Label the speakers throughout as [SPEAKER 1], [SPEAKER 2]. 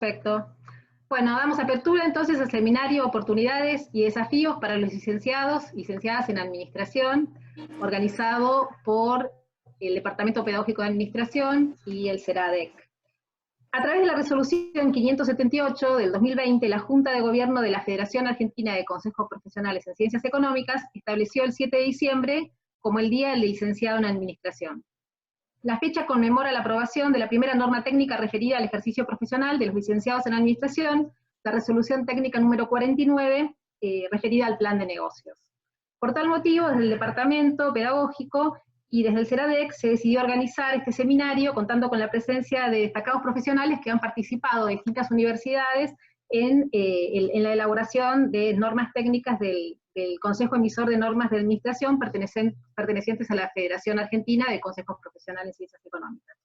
[SPEAKER 1] Perfecto. Bueno, damos apertura entonces al seminario Oportunidades y Desafíos para los licenciados y licenciadas en Administración, organizado por el Departamento Pedagógico de Administración y el CERADEC. A través de la resolución 578 del 2020, la Junta de Gobierno de la Federación Argentina de Consejos Profesionales en Ciencias Económicas estableció el 7 de diciembre como el Día del Licenciado en Administración. La fecha conmemora la aprobación de la primera norma técnica referida al ejercicio profesional de los licenciados en Administración, la resolución técnica número 49, referida al plan de negocios. Por tal motivo, desde el Departamento Pedagógico y desde el CERADEC se decidió organizar este seminario contando con la presencia de destacados profesionales que han participado de distintas universidades en la elaboración de normas técnicas del Consejo Emisor de Normas de Administración pertenecientes a la Federación Argentina de Consejos Profesionales en Ciencias Económicas.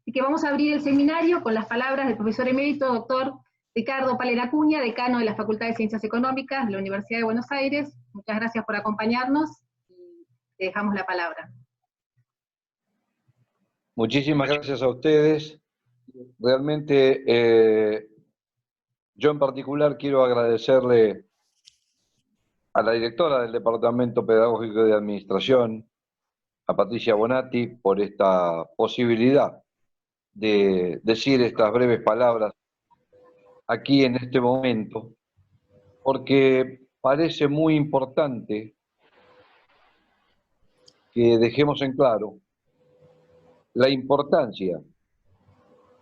[SPEAKER 1] Así que vamos a abrir el seminario con las palabras del profesor emérito, doctor Ricardo Paler Acuña, decano de la Facultad de Ciencias Económicas de la Universidad de Buenos Aires. Muchas gracias por acompañarnos y te dejamos la palabra.
[SPEAKER 2] Muchísimas gracias a ustedes. Realmente yo en particular quiero agradecerle a la directora del Departamento Pedagógico de Administración, a Patricia Bonatti, por esta posibilidad de decir estas breves palabras aquí en este momento, porque parece muy importante que dejemos en claro la importancia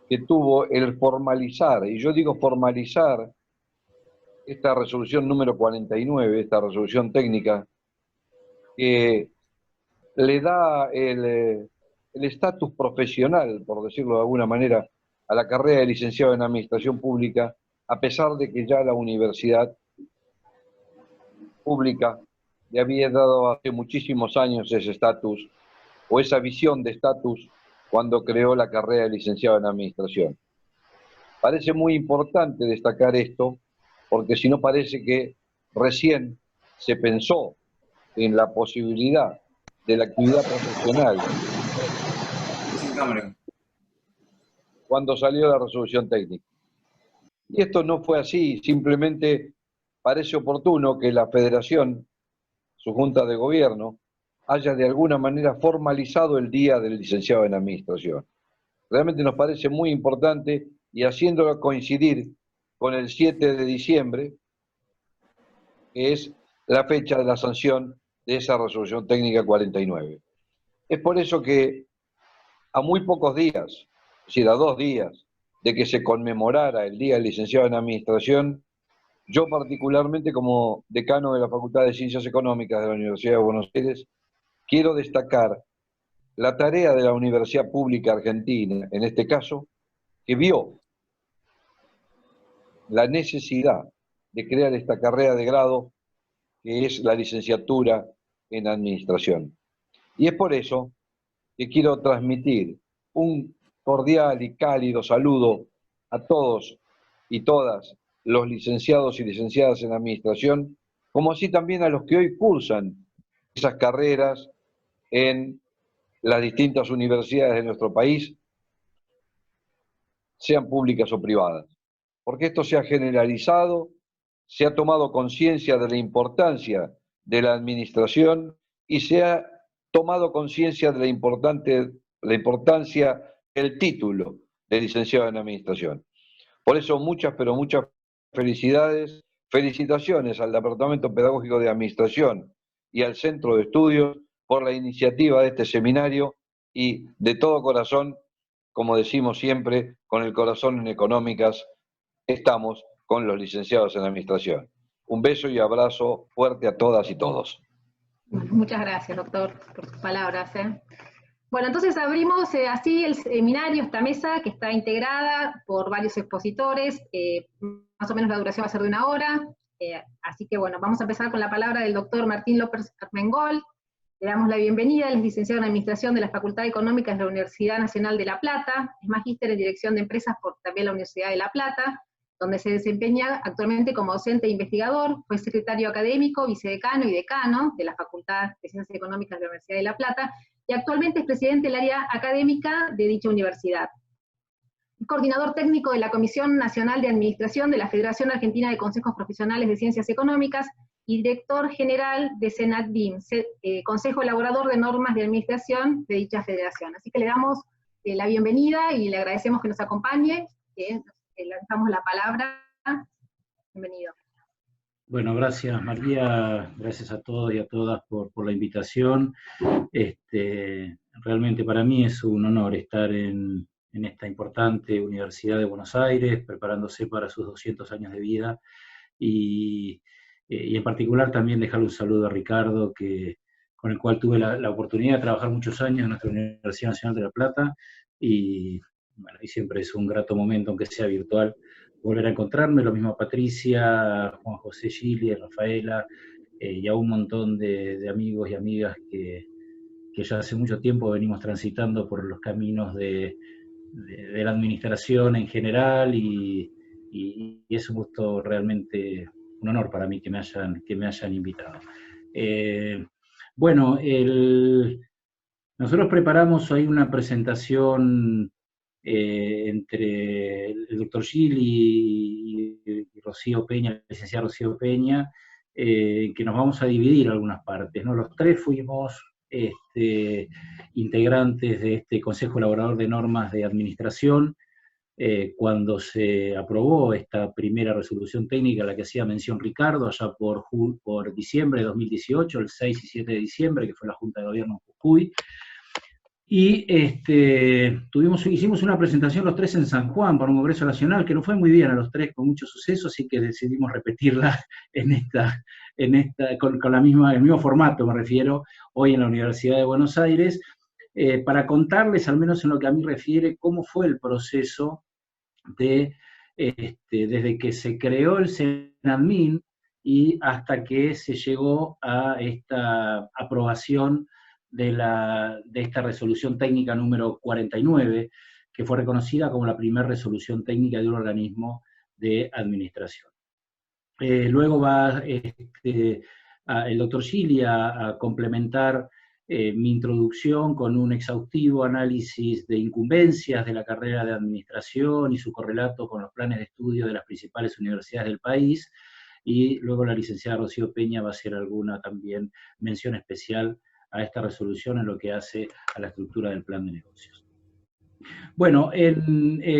[SPEAKER 2] que tuvo el formalizar, y yo digo formalizar, esta resolución número 49, esta resolución técnica, que le da el estatus profesional, por decirlo de alguna manera, a la carrera de licenciado en Administración Pública, a pesar de que ya la universidad pública le había dado hace muchísimos años ese estatus, o esa visión de estatus, cuando creó la carrera de licenciado en Administración. Parece muy importante destacar esto, porque si no parece que recién se pensó en la posibilidad de la actividad profesional cuando salió la resolución técnica. Y esto no fue así, simplemente parece oportuno que la Federación, su Junta de Gobierno, haya de alguna manera formalizado el Día del Licenciado en Administración. Realmente nos parece muy importante y haciéndolo coincidir con el 7 de diciembre, que es la fecha de la sanción de esa resolución técnica 49. Es por eso que a muy pocos días, es decir, a 2 días de que se conmemorara el Día del Licenciado en Administración, yo particularmente como decano de la Facultad de Ciencias Económicas de la Universidad de Buenos Aires, quiero destacar la tarea de la Universidad Pública Argentina, en este caso, que vio la necesidad de crear esta carrera de grado que es la licenciatura en Administración. Y es por eso que quiero transmitir un cordial y cálido saludo a todos y todas los licenciados y licenciadas en Administración, como así también a los que hoy cursan esas carreras en las distintas universidades de nuestro país, sean públicas o privadas. Porque esto se ha generalizado, se ha tomado conciencia de la importancia de la administración y se ha tomado conciencia de la importancia del título de licenciado en Administración. Por eso muchas, pero muchas felicidades, felicitaciones al Departamento Pedagógico de Administración y al Centro de Estudios por la iniciativa de este seminario y de todo corazón, como decimos siempre, con el corazón en económicas, estamos con los licenciados en Administración. Un beso y abrazo fuerte a todas y todos.
[SPEAKER 1] Muchas gracias, doctor, por sus palabras. Bueno, entonces abrimos así el seminario, esta mesa que está integrada por varios expositores, más o menos la duración va a ser de 1 hora, así que bueno, vamos a empezar con la palabra del doctor Martín López Armengol. Le damos la bienvenida, él es licenciado en Administración de la Facultad de Económicas de la Universidad Nacional de La Plata, es magíster en Dirección de Empresas por también la Universidad de La Plata, donde se desempeña actualmente como docente e investigador, fue secretario académico, vicedecano y decano de la Facultad de Ciencias Económicas de la Universidad de La Plata, y actualmente es presidente del área académica de dicha universidad. coordinador técnico de la Comisión Nacional de Administración de la Federación Argentina de Consejos Profesionales de Ciencias Económicas y director general de CENADVIM, Consejo Elaborador de Normas de Administración de dicha federación. Así que le damos la bienvenida y le agradecemos que nos acompañe. Le damos la palabra. Bienvenido.
[SPEAKER 3] Bueno, gracias María, gracias a todos y a todas por la invitación. Realmente para mí es un honor estar en esta importante Universidad de Buenos Aires, preparándose para sus 200 años de vida, y en particular también dejarle un saludo a Ricardo, con el cual tuve la oportunidad de trabajar muchos años en nuestra Universidad Nacional de La Plata, y bueno, y siempre es un grato momento, aunque sea virtual, volver a encontrarme. Lo mismo a Patricia, Juan José Gili, Rafaela, y a un montón de amigos y amigas que ya hace mucho tiempo venimos transitando por los caminos de la administración en general, y es un gusto, realmente un honor para mí que me hayan invitado. Bueno, nosotros preparamos ahí una presentación entre el doctor Gili y Rocío Peña, la licenciada Rocío Peña, que nos vamos a dividir algunas partes, ¿no? Los tres fuimos integrantes de este Consejo Elaborador de Normas de Administración cuando se aprobó esta primera resolución técnica a la que hacía mención Ricardo, allá por diciembre de 2018, el 6 y 7 de diciembre, que fue la Junta de Gobierno en Jujuy. Y hicimos una presentación los tres en San Juan para un congreso nacional que nos fue muy bien a los tres, con mucho suceso, así que decidimos repetirla con el mismo formato, me refiero, hoy en la Universidad de Buenos Aires, para contarles, al menos en lo que a mí refiere, cómo fue el proceso desde que se creó el CENADMIN y hasta que se llegó a esta aprobación de esta resolución técnica número 49, que fue reconocida como la primera resolución técnica de un organismo de administración. Luego va el doctor Gili a complementar mi introducción con un exhaustivo análisis de incumbencias de la carrera de administración y su correlato con los planes de estudio de las principales universidades del país, y luego la licenciada Rocío Peña va a hacer alguna también mención especial a esta resolución en lo que hace a la estructura del plan de negocios. Bueno,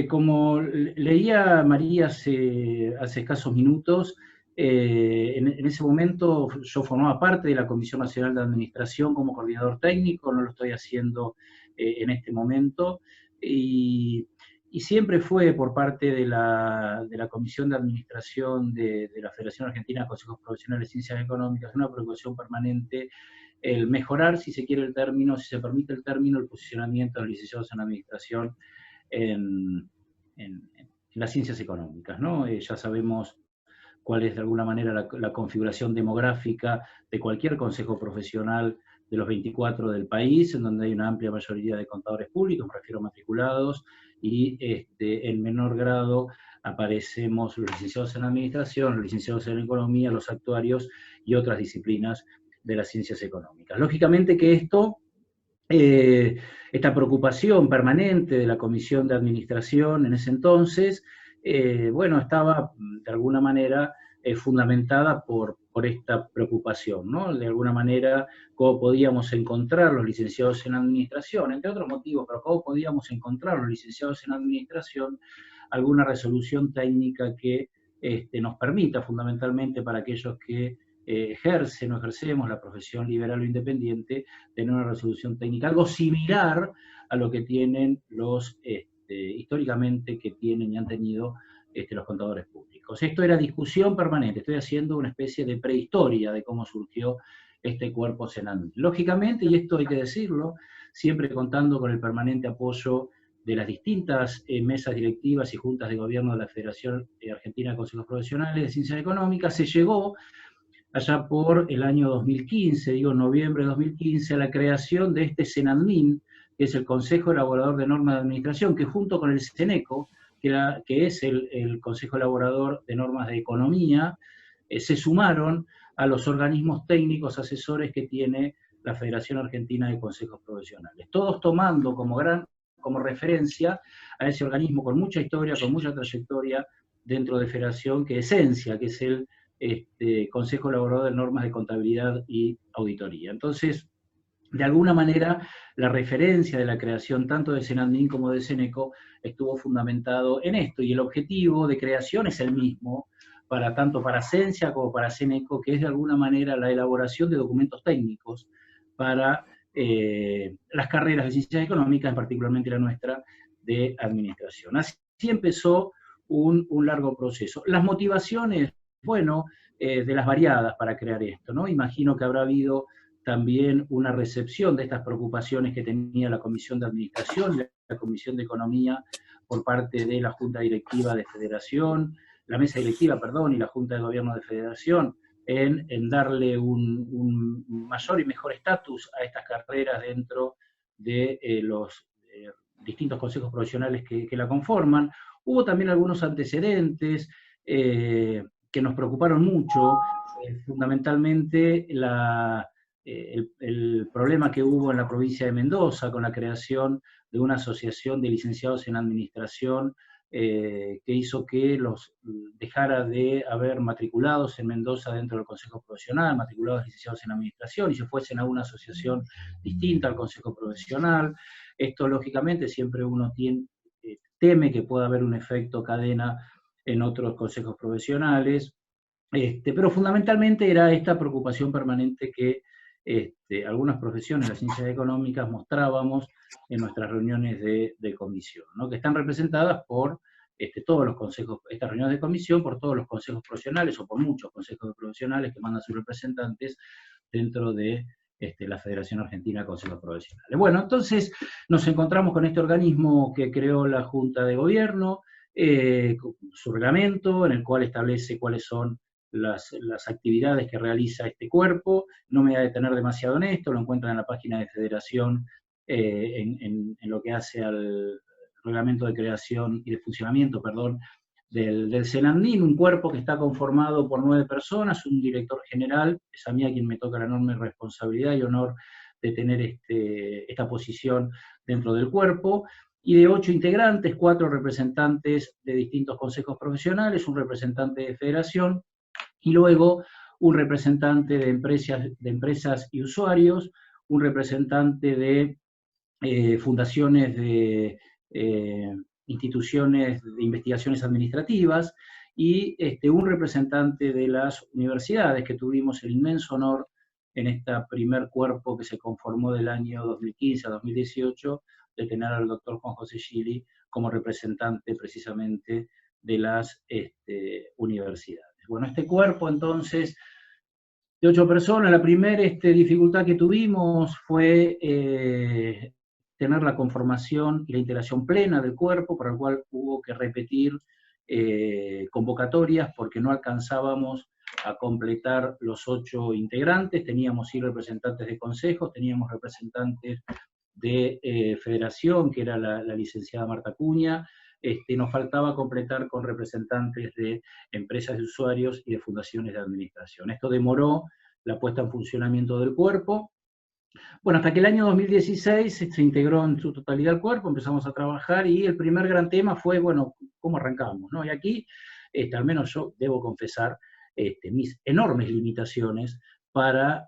[SPEAKER 3] como leía María hace escasos minutos, en ese momento yo formaba parte de la Comisión Nacional de Administración como coordinador técnico, no lo estoy haciendo en este momento, y siempre fue por parte de la Comisión de Administración de la Federación Argentina de Consejos Profesionales de Ciencias Económicas una preocupación permanente el mejorar, si se quiere el término, si se permite el término, el posicionamiento de los licenciados en administración en las ciencias económicas, ¿no? Ya sabemos cuál es de alguna manera la configuración demográfica de cualquier consejo profesional de los 24 del país, en donde hay una amplia mayoría de contadores públicos, me refiero a matriculados, y en menor grado aparecemos los licenciados en administración, los licenciados en economía, los actuarios y otras disciplinas de las ciencias económicas. Lógicamente que esta preocupación permanente de la Comisión de Administración en ese entonces, bueno, estaba de alguna manera fundamentada por esta preocupación, ¿no? De alguna manera, cómo podíamos encontrar los licenciados en administración, entre otros motivos, pero cómo podíamos encontrar los licenciados en administración alguna resolución técnica que nos permita, fundamentalmente para aquellos que ejercen o ejercemos la profesión liberal o independiente, tener una resolución técnica, algo similar a lo que tienen históricamente que tienen y han tenido los contadores públicos. Esto era discusión permanente, estoy haciendo una especie de prehistoria de cómo surgió este cuerpo CENADMIN. Lógicamente, y esto hay que decirlo, siempre contando con el permanente apoyo de las distintas mesas directivas y juntas de gobierno de la Federación Argentina de Consejos Profesionales de Ciencias Económicas, se llegó allá por el año 2015, noviembre de 2015, a la creación de este CENADMIN, que es el Consejo Elaborador de Normas de Administración, que junto con el CENECO, que es el Consejo Elaborador de Normas de Economía, se sumaron a los organismos técnicos asesores que tiene la Federación Argentina de Consejos Profesionales. Todos tomando como como referencia a ese organismo con mucha historia, con mucha trayectoria dentro de Federación, que es Esencia, que es el Consejo Elaborador de Normas de Contabilidad y Auditoría. Entonces, de alguna manera, la referencia de la creación tanto de Senadmin como de Ceneco estuvo fundamentado en esto, y el objetivo de creación es el mismo, tanto para Esencia como para Ceneco, que es de alguna manera la elaboración de documentos técnicos para las carreras de ciencias económicas, particularmente la nuestra, de administración. Así empezó un largo proceso. Las motivaciones, bueno, de las variadas para crear esto, ¿no? Imagino que habrá habido también una recepción de estas preocupaciones que tenía la Comisión de Administración y la Comisión de Economía por parte de la Junta Directiva de Federación, la Mesa Directiva, perdón, y la Junta de Gobierno de Federación, en darle un mayor y mejor estatus a estas carreras dentro de los distintos consejos profesionales que la conforman. Hubo también algunos antecedentes que nos preocuparon mucho, fundamentalmente el problema que hubo en la provincia de Mendoza con la creación de una asociación de licenciados en administración que hizo que los dejara de haber matriculados en Mendoza dentro del Consejo Profesional, matriculados licenciados en administración, y se fuesen a una asociación distinta al Consejo Profesional. Esto, lógicamente, siempre uno teme que pueda haber un efecto cadena en otros consejos profesionales, pero fundamentalmente era esta preocupación permanente que algunas profesiones de las ciencias económicas mostrábamos en nuestras reuniones de comisión, ¿no? Que están representadas por todos los consejos, estas reuniones de comisión, por todos los consejos profesionales, o por muchos consejos profesionales que mandan sus representantes dentro de la Federación Argentina de Consejos Profesionales. Bueno, entonces nos encontramos con este organismo que creó la Junta de Gobierno, su reglamento, en el cual establece cuáles son las actividades que realiza este cuerpo. No me voy a detener demasiado en esto, lo encuentran en la página de Federación, en lo que hace al reglamento de creación y de funcionamiento, perdón, del Senadmin, un cuerpo que está conformado por 9 personas, un director general, es a mí a quien me toca la enorme responsabilidad y honor de tener esta posición dentro del cuerpo, y de 8 integrantes, 4 representantes de distintos consejos profesionales, un representante de federación, y luego un representante de empresas y usuarios, un representante de fundaciones de instituciones de investigaciones administrativas, y un representante de las universidades, que tuvimos el inmenso honor en este primer cuerpo que se conformó del año 2015 a 2018, de tener al doctor Juan José Gili como representante precisamente de las universidades. Bueno, este cuerpo entonces de 8 personas, la primera dificultad que tuvimos fue tener la conformación y la integración plena del cuerpo, para el cual hubo que repetir convocatorias porque no alcanzábamos a completar los 8 integrantes. Teníamos sí representantes de consejos, teníamos representantes de federación, que era la licenciada Marta Acuña. Nos faltaba completar con representantes de empresas de usuarios y de fundaciones de administración. Esto demoró la puesta en funcionamiento del cuerpo. Bueno, hasta que el año 2016 se integró en su totalidad el cuerpo, empezamos a trabajar, y el primer gran tema fue, bueno, ¿cómo arrancamos, no? Y aquí, al menos yo debo confesar mis enormes limitaciones para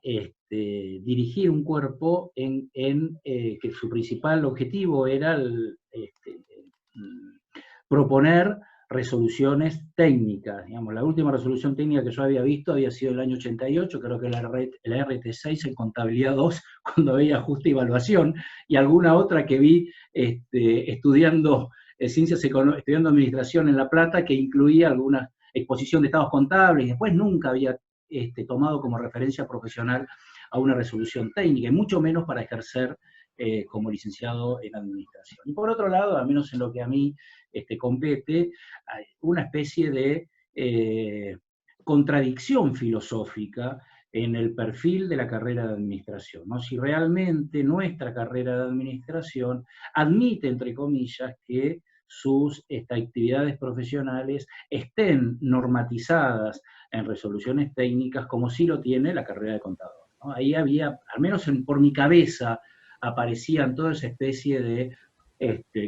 [SPEAKER 3] dirigir un cuerpo que su principal objetivo era proponer resoluciones técnicas. Digamos, la última resolución técnica que yo había visto había sido el año 88, creo que la RT6 en contabilidad 2, cuando veía ajuste y evaluación, y alguna otra que vi estudiando estudiando administración en La Plata, que incluía alguna exposición de estados contables, y después nunca había tomado como referencia profesional a una resolución técnica, y mucho menos para ejercer como licenciado en administración. Y por otro lado, al menos en lo que a mí compete, hay una especie de contradicción filosófica en el perfil de la carrera de administración, ¿no? Si realmente nuestra carrera de administración admite, entre comillas, que sus actividades profesionales estén normatizadas en resoluciones técnicas, como sí lo tiene la carrera de contador, ¿no? Ahí había, al menos por mi cabeza, aparecían toda esa especie de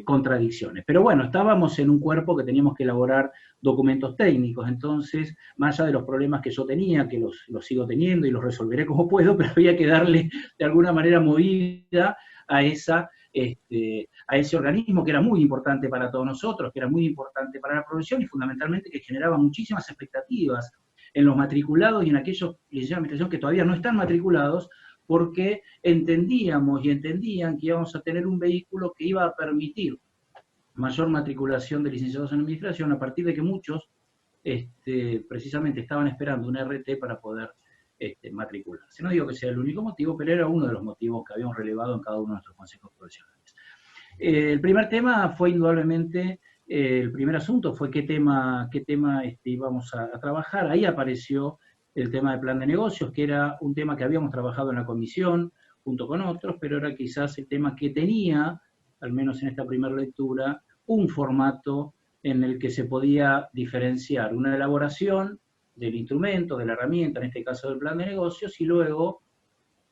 [SPEAKER 3] contradicciones. Pero bueno, estábamos en un cuerpo que teníamos que elaborar documentos técnicos, entonces, más allá de los problemas que yo tenía, que los sigo teniendo y los resolveré como puedo, pero había que darle de alguna manera movida a ese organismo que era muy importante para todos nosotros, que era muy importante para la profesión y fundamentalmente que generaba muchísimas expectativas en los matriculados y en aquellos licenciados de administración que todavía no están matriculados, porque entendíamos y entendían que íbamos a tener un vehículo que iba a permitir mayor matriculación de licenciados en administración a partir de que muchos precisamente estaban esperando un RT para poder matricularse. No digo que sea el único motivo, pero era uno de los motivos que habíamos relevado en cada uno de nuestros consejos profesionales. El primer tema fue indudablemente, el primer asunto fue qué tema íbamos a trabajar. Ahí apareció el tema del plan de negocios, que era un tema que habíamos trabajado en la comisión junto con otros, pero era quizás el tema que tenía, al menos en esta primera lectura, un formato en el que se podía diferenciar una elaboración del instrumento, de la herramienta, en este caso del plan de negocios, y luego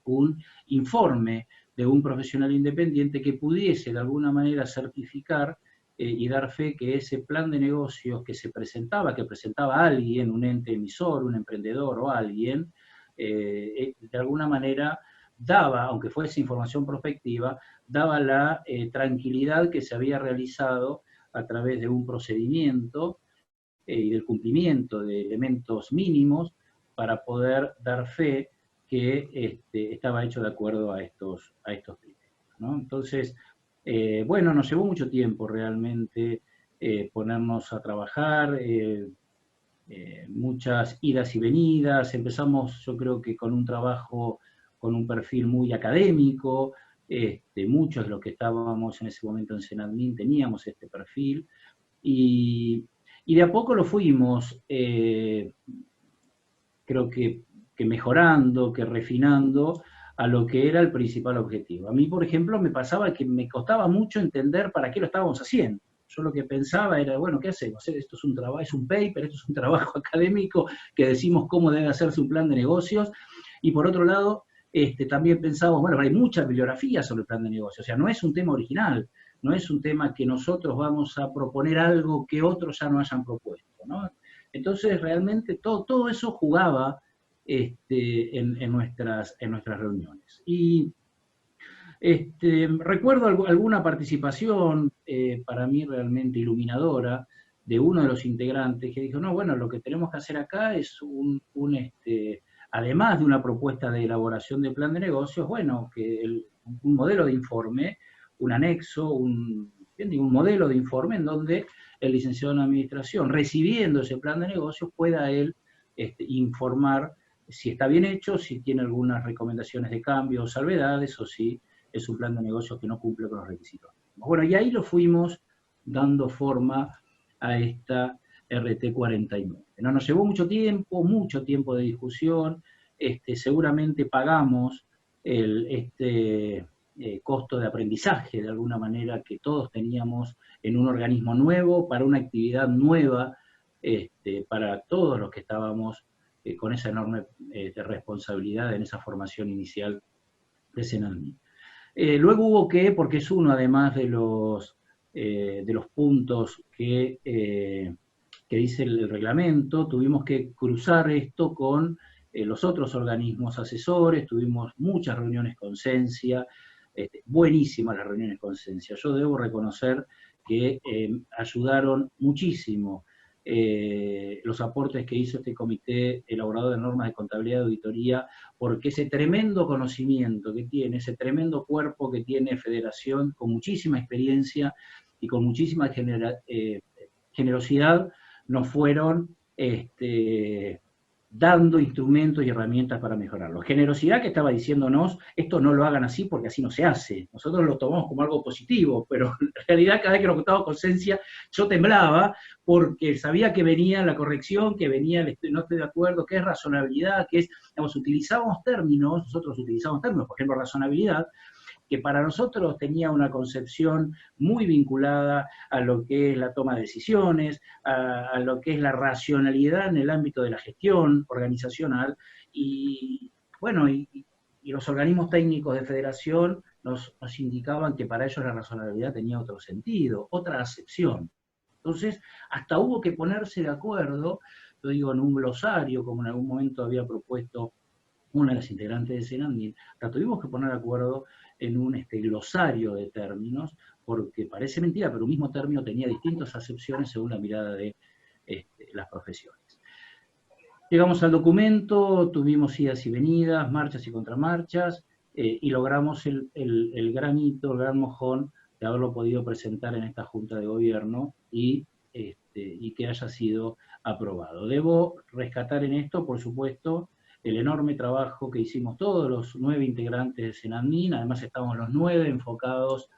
[SPEAKER 3] un informe de un profesional independiente que pudiese de alguna manera certificar y dar fe que ese plan de negocios que presentaba alguien, un ente emisor, un emprendedor o alguien, de alguna manera daba, aunque fuese información prospectiva, daba la tranquilidad que se había realizado a través de un procedimiento y del cumplimiento de elementos mínimos para poder dar fe que estaba hecho de acuerdo a estos criterios, ¿no? Entonces, bueno, nos llevó mucho tiempo realmente ponernos a trabajar, muchas idas y venidas. Empezamos, yo creo que con un trabajo con un perfil muy académico, muchos de los que estábamos en ese momento en Senadmin teníamos este perfil, y de a poco lo fuimos, creo que mejorando, que refinando a lo que era el principal objetivo. A mí, por ejemplo, me pasaba que me costaba mucho entender para qué lo estábamos haciendo. Yo lo que pensaba era, bueno, ¿qué hacemos? Esto es un trabajo, es un paper, esto es un trabajo académico que decimos cómo debe hacerse un plan de negocios, y por otro lado, también pensamos, bueno, hay mucha bibliografía sobre el plan de negocios, o sea, no es un tema original, no es un tema que nosotros vamos a proponer algo que otros ya no hayan propuesto, ¿no? Entonces, realmente todo eso jugaba en nuestras reuniones. Y recuerdo alguna participación para mí realmente iluminadora de uno de los integrantes que dijo, no, bueno, lo que tenemos que hacer acá es además de una propuesta de elaboración de plan de negocios, bueno, que un modelo de informe, un anexo, un modelo de informe en donde el licenciado en administración, recibiendo ese plan de negocios, pueda él informar si está bien hecho, si tiene algunas recomendaciones de cambio o salvedades, o si es un plan de negocios que no cumple con los requisitos. Bueno, y ahí lo fuimos dando forma a esta RT 49. No nos llevó mucho tiempo de discusión, seguramente pagamos costo de aprendizaje, de alguna manera, que todos teníamos en un organismo nuevo, para una actividad nueva, para todos los que estábamos con esa enorme responsabilidad en esa formación inicial de Senadmin. Luego hubo porque es uno además de los puntos que dice el reglamento, tuvimos que cruzar esto con los otros organismos asesores, tuvimos muchas reuniones con Cencia, buenísimas las reuniones con Cencia. Yo debo reconocer que ayudaron muchísimo los aportes que hizo este comité elaborador de normas de contabilidad y auditoría, porque ese tremendo conocimiento que tiene, ese tremendo cuerpo que tiene Federación, con muchísima experiencia y con muchísima generosidad, nos fueron dando instrumentos y herramientas para mejorarlo. Generosidad que estaba diciéndonos, esto no lo hagan así porque así no se hace. Nosotros lo tomamos como algo positivo, pero en realidad cada vez que nos juntábamos con Cencia, yo temblaba porque sabía que venía la corrección, que venía no estoy de acuerdo, que es razonabilidad, que es, digamos, nosotros utilizamos términos, por ejemplo, razonabilidad, que para nosotros tenía una concepción muy vinculada a lo que es la toma de decisiones, a lo que es la racionalidad en el ámbito de la gestión organizacional, y bueno, y los organismos técnicos de Federación nos indicaban que para ellos la razonabilidad tenía otro sentido, otra acepción. Entonces, hasta hubo que ponerse de acuerdo, lo digo en un glosario, como en algún momento había propuesto una de las integrantes de Senadmin, la tuvimos que poner de acuerdo en un glosario de términos, porque parece mentira, pero un mismo término tenía distintas acepciones según la mirada de las profesiones. Llegamos al documento, tuvimos idas y venidas, marchas y contramarchas, y logramos el gran hito, el gran mojón de haberlo podido presentar en esta Junta de Gobierno y que haya sido aprobado. Debo rescatar en esto, por supuesto, el enorme trabajo que hicimos todos los 9 integrantes de Senadmin, además estamos los 9 enfocados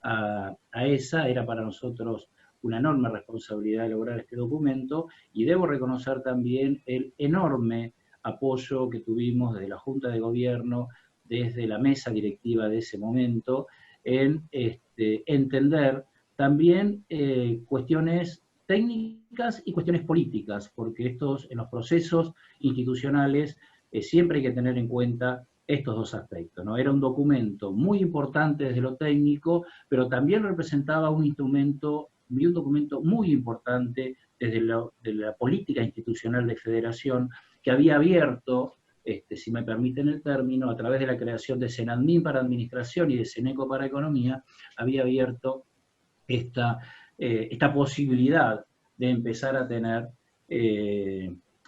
[SPEAKER 3] a esa, era para nosotros una enorme responsabilidad de lograr este documento, y debo reconocer también el enorme apoyo que tuvimos desde la Junta de Gobierno, desde la mesa directiva de ese momento, en entender también cuestiones técnicas y cuestiones políticas, porque en los procesos institucionales siempre hay que tener en cuenta estos dos aspectos, ¿no? Era un documento muy importante desde lo técnico, pero también representaba un documento muy importante desde la política institucional de federación, que había abierto, si me permiten el término, a través de la creación de Senadmin para Administración y de Seneco para Economía, había abierto esta posibilidad de empezar a tener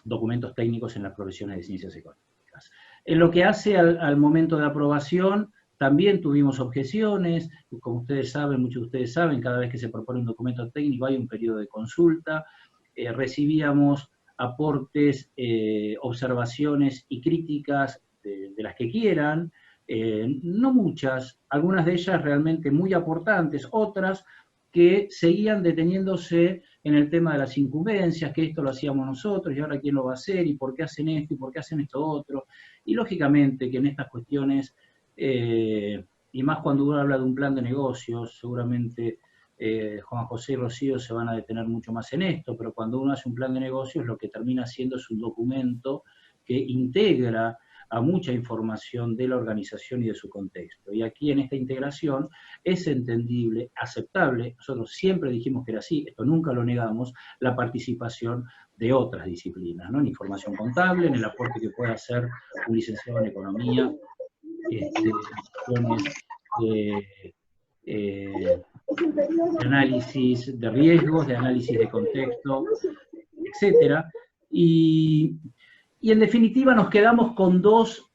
[SPEAKER 3] documentos técnicos en las profesiones de ciencias económicas. En lo que hace al momento de aprobación, también tuvimos objeciones, como ustedes saben, muchos de ustedes saben, cada vez que se propone un documento técnico hay un periodo de consulta, recibíamos aportes, observaciones y críticas de las que quieran, no muchas, algunas de ellas realmente muy aportantes, otras que seguían deteniéndose en el tema de las incumbencias, que esto lo hacíamos nosotros, y ahora quién lo va a hacer, y por qué hacen esto, y por qué hacen esto otro. Y lógicamente que en estas cuestiones, y más cuando uno habla de un plan de negocios, seguramente Juan José y Rocío se van a detener mucho más en esto, pero cuando uno hace un plan de negocios, lo que termina haciendo es un documento que integra a mucha información de la organización y de su contexto. Y aquí en esta integración es entendible, aceptable, nosotros siempre dijimos que era así, esto nunca lo negamos, la participación de otras disciplinas, ¿no? En información contable, en el aporte que pueda hacer un licenciado en economía, de análisis de riesgos, de análisis de contexto, etcétera. Y en definitiva nos quedamos con dos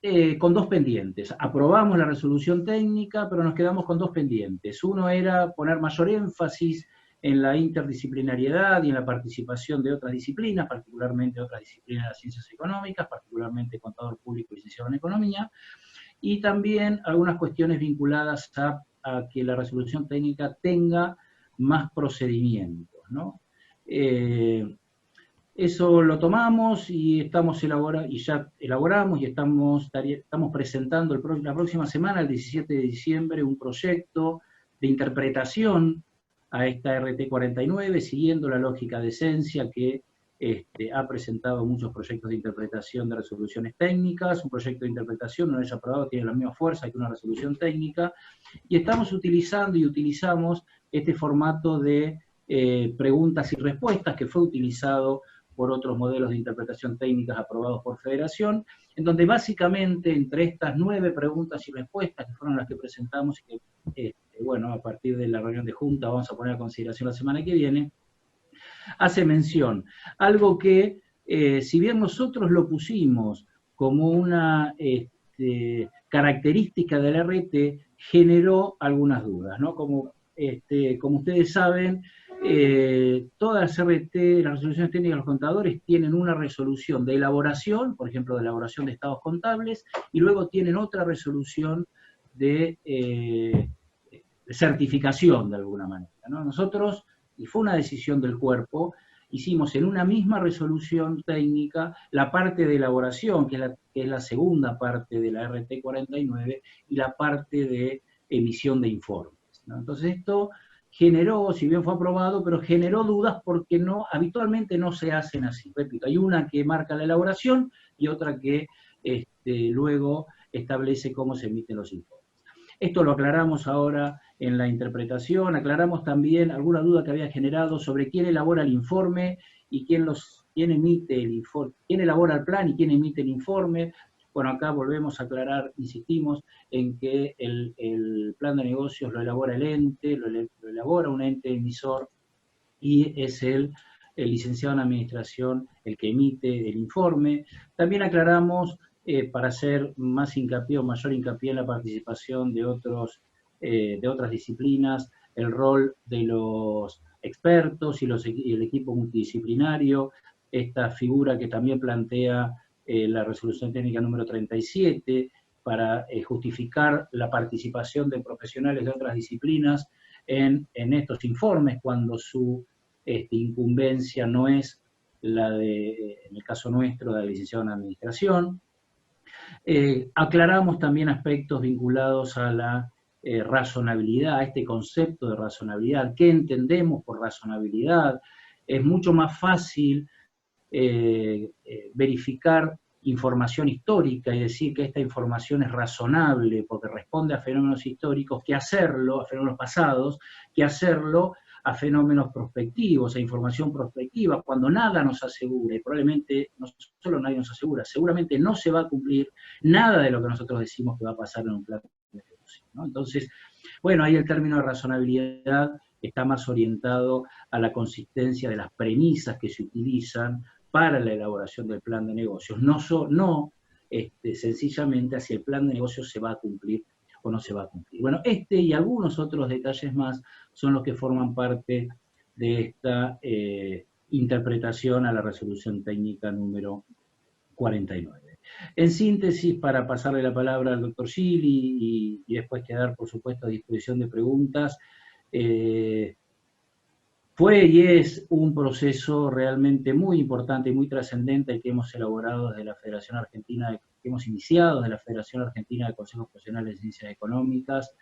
[SPEAKER 3] pendientes. Aprobamos la resolución técnica, pero nos quedamos con dos pendientes. Uno era poner mayor énfasis en la interdisciplinariedad y en la participación de otras disciplinas, particularmente otras disciplinas de las ciencias económicas, particularmente contador público y licenciado en economía, y también algunas cuestiones vinculadas a que la resolución técnica tenga más procedimientos, ¿no? Eso lo tomamos y ya elaboramos y estamos presentando la próxima semana, el 17 de diciembre, un proyecto de interpretación a esta RT49, siguiendo la lógica de esencia que ha presentado muchos proyectos de interpretación de resoluciones técnicas. Un proyecto de interpretación, una vez aprobado, tiene la misma fuerza que una resolución técnica, y estamos utilizando y utilizamos este formato de preguntas y respuestas que fue utilizado por otros modelos de interpretación técnicas aprobados por Federación, en donde básicamente entre estas 9 preguntas y respuestas, que fueron las que presentamos y que, bueno, a partir de la reunión de Junta vamos a poner a consideración la semana que viene, hace mención. Algo que, si bien nosotros lo pusimos como una característica del RT, generó algunas dudas, ¿no? Como ustedes saben, todas las RT, las resoluciones técnicas de los contadores, tienen una resolución de elaboración, por ejemplo, de elaboración de estados contables, y luego tienen otra resolución de certificación, de alguna manera, ¿no? Nosotros, y fue una decisión del cuerpo, hicimos en una misma resolución técnica la parte de elaboración, que es la segunda parte de la RT49, y la parte de emisión de informes, ¿no? Entonces esto generó, si bien fue aprobado, pero generó dudas porque habitualmente no se hacen así. Repito, hay una que marca la elaboración y otra que luego establece cómo se emiten los informes. Esto lo aclaramos ahora en la interpretación, aclaramos también alguna duda que había generado sobre quién elabora el informe y quién emite el informe, quién elabora el plan y quién emite el informe. Bueno, acá volvemos a aclarar, insistimos, en que el plan de negocios lo elabora el ente, lo elabora un ente emisor, y es el licenciado en administración el que emite el informe. También aclaramos, para hacer más hincapié o mayor hincapié en la participación de otras disciplinas, el rol de los expertos y el equipo multidisciplinario, esta figura que también plantea la resolución técnica número 37, para justificar la participación de profesionales de otras disciplinas en estos informes, cuando su incumbencia no es la de, en el caso nuestro, de la licenciado en administración. Aclaramos también aspectos vinculados a la razonabilidad, a este concepto de razonabilidad. ¿Qué entendemos por razonabilidad? Es mucho más fácil verificar información histórica y decir que esta información es razonable porque responde a fenómenos históricos, que hacerlo, a fenómenos pasados, que hacerlo a fenómenos prospectivos, a información prospectiva, cuando nada nos asegura, y probablemente no solo nadie nos asegura, seguramente no se va a cumplir nada de lo que nosotros decimos que va a pasar en un plan de negocio, ¿no? Entonces, bueno, ahí el término de razonabilidad está más orientado a la consistencia de las premisas que se utilizan para la elaboración del plan de negocios, no sencillamente si el plan de negocios se va a cumplir o no se va a cumplir. Bueno, este y algunos otros detalles más son los que forman parte de esta interpretación a la resolución técnica número 49. En síntesis, para pasarle la palabra al doctor Gili y después quedar, por supuesto, a disposición de preguntas, fue y es un proceso realmente muy importante y muy trascendente el que hemos elaborado desde la Federación Argentina, que hemos iniciado desde la Federación Argentina de Consejos Profesionales de Ciencias Económicas.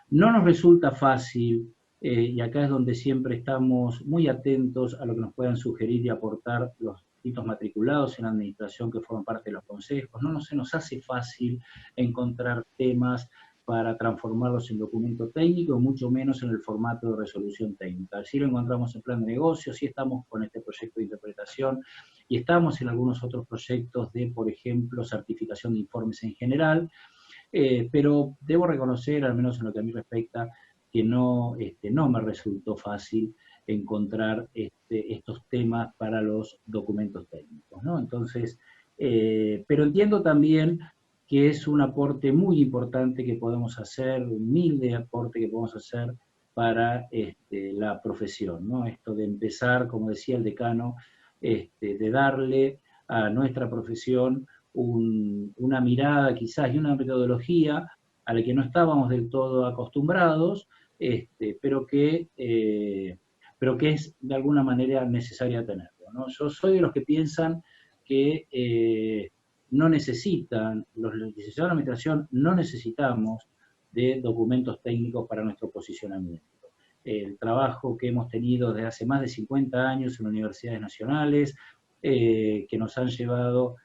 [SPEAKER 3] No nos resulta fácil, y acá es donde siempre estamos muy atentos a lo que nos puedan sugerir y aportar los distintos matriculados en la administración que forman parte de los consejos. No se nos hace fácil encontrar temas para transformarlos en documento técnico, mucho menos en el formato de resolución técnica. Sí lo encontramos en plan de negocio, sí estamos con este proyecto de interpretación, y estamos en algunos otros proyectos de, por ejemplo, certificación de informes en general, pero debo reconocer, al menos en lo que a mí respecta, que no me resultó fácil encontrar estos temas para los documentos técnicos, ¿no? Entonces, pero entiendo también que es un aporte muy importante que podemos hacer, un humilde aporte que podemos hacer para la profesión, ¿no? Esto de empezar, como decía el decano, de darle a nuestra profesión una mirada quizás y una metodología a la que no estábamos del todo acostumbrados, pero que es de alguna manera necesaria tenerlo, ¿no? Yo soy de los que piensan que no necesitan, los licenciados en administración no necesitamos de documentos técnicos para nuestro posicionamiento. El trabajo que hemos tenido desde hace más de 50 años en universidades nacionales, que nos han llevado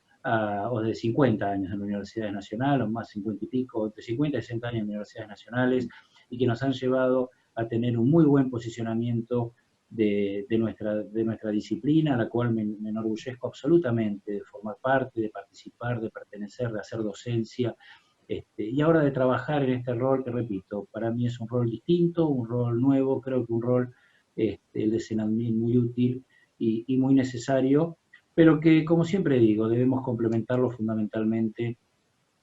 [SPEAKER 3] o de 50 años en universidades nacionales, o más 50 y pico, entre 50 y 60 años en universidades nacionales, y que nos han llevado a tener un muy buen posicionamiento de nuestra disciplina, a la cual me enorgullezco absolutamente de formar parte, de participar, de pertenecer, de hacer docencia, y ahora de trabajar en este rol que, repito, para mí es un rol distinto, un rol nuevo, creo que un rol, el de Senadmin, muy útil y muy necesario, pero que, como siempre digo, debemos complementarlo fundamentalmente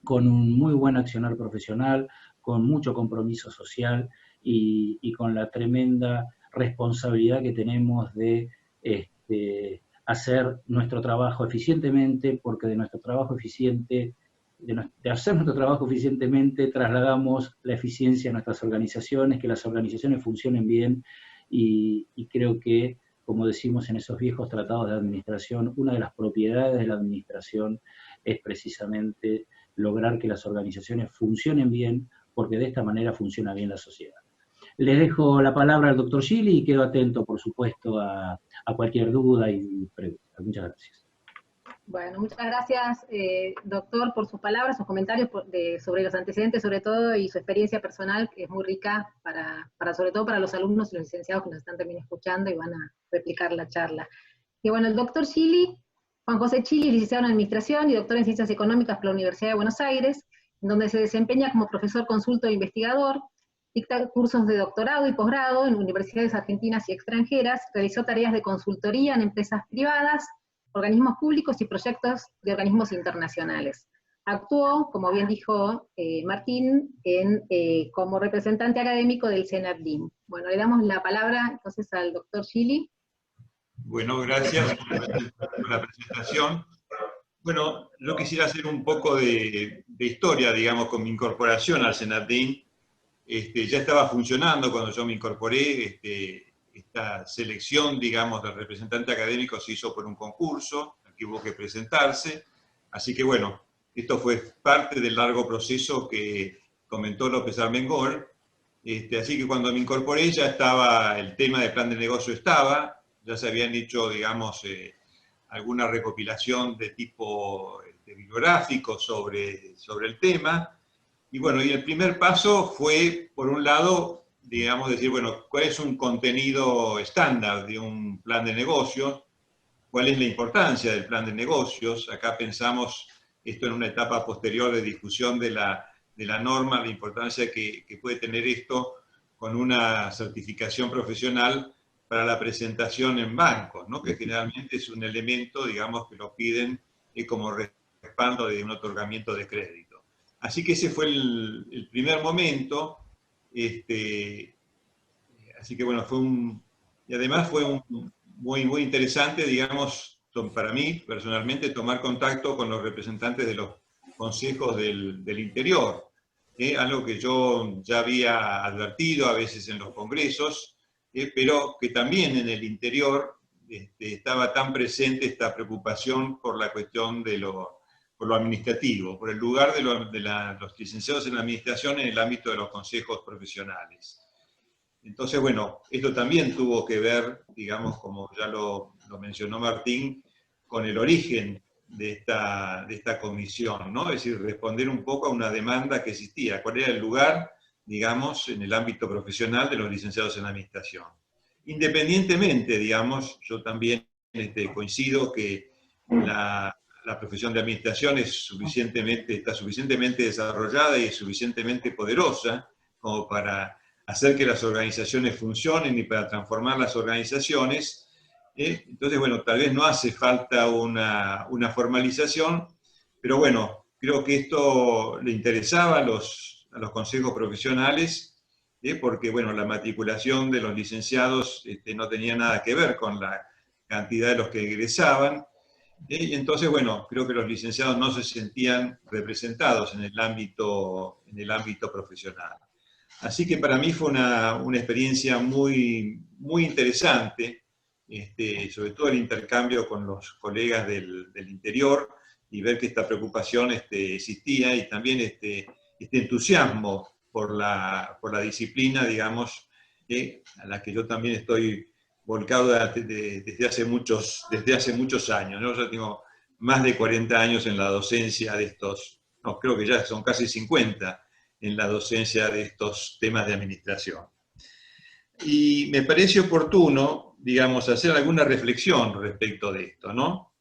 [SPEAKER 3] con un muy buen accionar profesional, con mucho compromiso social y con la tremenda responsabilidad que tenemos de hacer nuestro trabajo eficientemente, porque de nuestro trabajo eficiente, de hacer nuestro trabajo eficientemente, trasladamos la eficiencia a nuestras organizaciones, que las organizaciones funcionen bien, y creo que, como decimos en esos viejos tratados de administración, una de las propiedades de la administración es precisamente lograr que las organizaciones funcionen bien, porque de esta manera funciona bien la sociedad. Les dejo la palabra al doctor Gili y quedo atento, por supuesto, a cualquier duda y pregunta. Muchas gracias.
[SPEAKER 1] Bueno, muchas gracias, doctor, por sus palabras, sus comentarios sobre los antecedentes, sobre todo, y su experiencia personal, que es muy rica, sobre todo para los alumnos y los licenciados que nos están también escuchando y van a replicar la charla. Y bueno, el doctor Chili, Juan José Chili, licenciado en Administración y doctor en Ciencias Económicas por la Universidad de Buenos Aires, en donde se desempeña como profesor consulto e investigador, dicta cursos de doctorado y posgrado en universidades argentinas y extranjeras, realizó tareas de consultoría en empresas privadas, organismos públicos y proyectos de organismos internacionales. Actuó, como bien dijo Martín, como representante académico del CENADLIN. Bueno, le damos la palabra entonces al doctor Chili.
[SPEAKER 4] Bueno, gracias por la presentación. Bueno, yo quisiera hacer un poco de historia, digamos, con mi incorporación al CENADLIN. Ya estaba funcionando cuando yo me incorporé. Esta selección, digamos, del representante académico se hizo por un concurso, al que hubo que presentarse. Así que bueno, esto fue parte del largo proceso que comentó López Armengol. Así que cuando me incorporé ya estaba, el tema del plan de negocio estaba, ya se habían hecho, digamos, alguna recopilación de tipo bibliográfico sobre el tema. Y bueno, y el primer paso fue, por un lado, digamos, decir, bueno, ¿cuál es un contenido estándar de un plan de negocios? ¿Cuál es la importancia del plan de negocios? Acá pensamos esto en una etapa posterior de discusión de la norma, la importancia que puede tener esto con una certificación profesional para la presentación en bancos, ¿no? Que generalmente es un elemento, digamos, que lo piden como respaldo de un otorgamiento de crédito. Así que ese fue el primer momento. Así que bueno, y además fue muy interesante, digamos, para mí personalmente, tomar contacto con los representantes de los consejos del interior, algo que yo ya había advertido a veces en los congresos, pero que también en el interior estaba tan presente esta preocupación por la cuestión por lo administrativo, por el lugar de los licenciados en administración en el ámbito de los consejos profesionales. Entonces, bueno, esto también tuvo que ver, digamos, como ya lo mencionó Martín, con el origen de esta comisión, ¿no? Es decir, responder un poco a una demanda que existía. ¿Cuál era el lugar, digamos, en el ámbito profesional de los licenciados en administración? Independientemente, digamos, yo también coincido que la profesión de administración está suficientemente desarrollada y suficientemente poderosa como para hacer que las organizaciones funcionen y para transformar las organizaciones. Entonces, bueno, tal vez no hace falta una formalización, pero bueno, creo que esto le interesaba a los consejos profesionales, porque, bueno, la matriculación de los licenciados no tenía nada que ver con la cantidad de los que egresaban, y entonces, bueno, creo que los licenciados no se sentían representados en el ámbito profesional. Así que para mí fue una experiencia muy interesante, sobre todo el intercambio con los colegas del interior y ver que esta preocupación existía y también este entusiasmo por la disciplina, digamos, a la que yo también estoy volcado desde hace muchos años, ¿no? Yo tengo más de 40 años en la docencia de creo que ya son casi 50 en la docencia de estos temas de administración. Y me parece oportuno, digamos, hacer alguna reflexión respecto de esto, ¿no?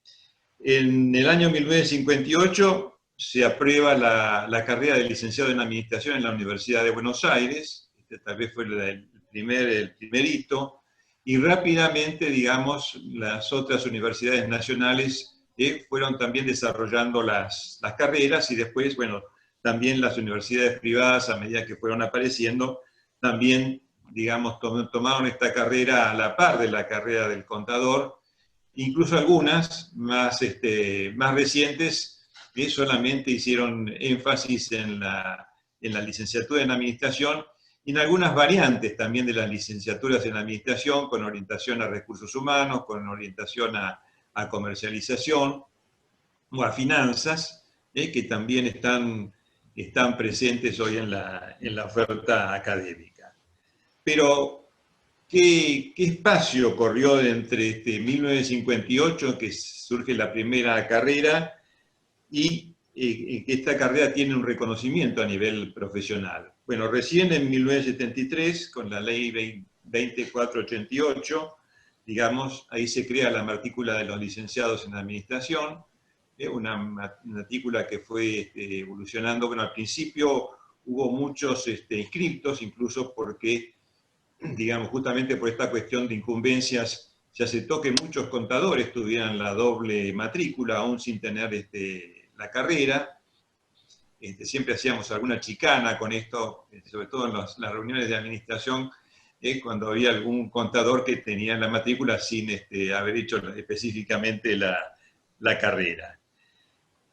[SPEAKER 4] En el año 1958 se aprueba la carrera de licenciado en Administración en la Universidad de Buenos Aires, tal vez fue el primer hito, y rápidamente, digamos, las otras universidades nacionales fueron también desarrollando las carreras, y después, bueno, también las universidades privadas, a medida que fueron apareciendo, también, digamos, tomaron esta carrera a la par de la carrera del contador. Incluso algunas más recientes solamente hicieron énfasis en la licenciatura en administración y en algunas variantes también de las licenciaturas en administración, con orientación a recursos humanos, con orientación a comercialización o a finanzas, que también están presentes hoy en la oferta académica. Pero ¿qué espacio corrió entre 1958, que surge la primera carrera, y que esta carrera tiene un reconocimiento a nivel profesional? Bueno, recién en 1973, con la ley 2488, digamos, ahí se crea la matrícula de los licenciados en administración, una matrícula que fue evolucionando. Bueno, al principio hubo muchos inscriptos, incluso porque, digamos, justamente por esta cuestión de incumbencias, se aceptó que muchos contadores tuvieran la doble matrícula, aún sin tener la carrera. Siempre hacíamos alguna chicana con esto, sobre todo en las reuniones de administración, cuando había algún contador que tenía la matrícula sin haber hecho específicamente la carrera.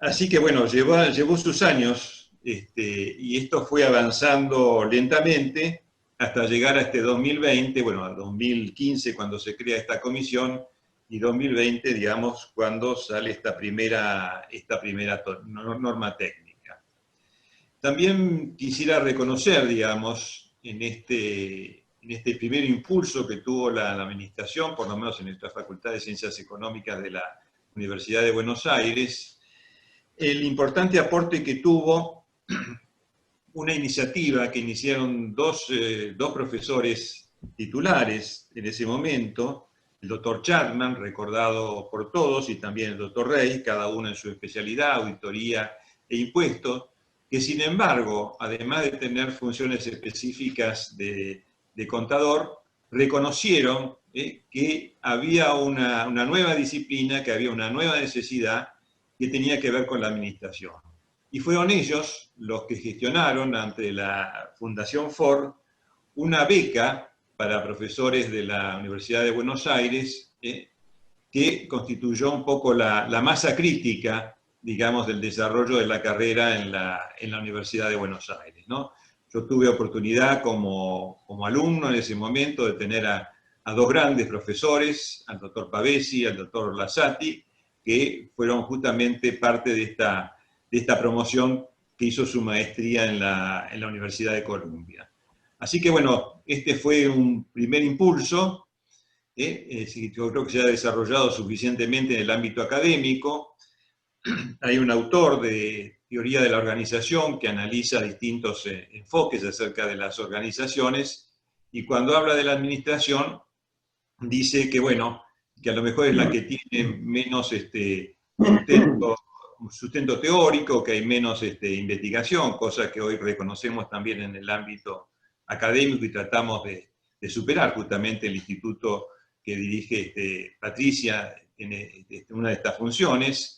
[SPEAKER 4] Así que bueno, llevó sus años, y esto fue avanzando lentamente hasta llegar a 2020, bueno, a 2015 cuando se crea esta comisión, y 2020, digamos, cuando sale esta primera norma técnica. También quisiera reconocer, digamos, en este primer impulso que tuvo la administración, por lo menos en nuestra Facultad de Ciencias Económicas de la Universidad de Buenos Aires, el importante aporte que tuvo una iniciativa que iniciaron dos profesores titulares en ese momento, el doctor Chapman, recordado por todos, y también el doctor Rey, cada uno en su especialidad, auditoría e impuestos, que sin embargo, además de tener funciones específicas de contador, reconocieron que había una nueva disciplina, que había una nueva necesidad que tenía que ver con la administración. Y fueron ellos los que gestionaron ante la Fundación Ford una beca para profesores de la Universidad de Buenos Aires, que constituyó un poco la masa crítica, digamos, del desarrollo de la carrera en la Universidad de Buenos Aires, ¿no? Yo tuve oportunidad como alumno en ese momento de tener a dos grandes profesores, al doctor Pavesi y al doctor Lasati, que fueron justamente parte de esta promoción que hizo su maestría en la Universidad de Columbia. Así que bueno, este fue un primer impulso, yo creo que se ha desarrollado suficientemente en el ámbito académico. Hay un autor de teoría de la organización que analiza distintos enfoques acerca de las organizaciones, y cuando habla de la administración dice que, bueno, que a lo mejor es la que tiene menos sustento teórico, que hay menos investigación, cosa que hoy reconocemos también en el ámbito académico y tratamos de superar. Justamente el instituto que dirige Patricia tiene una de estas funciones.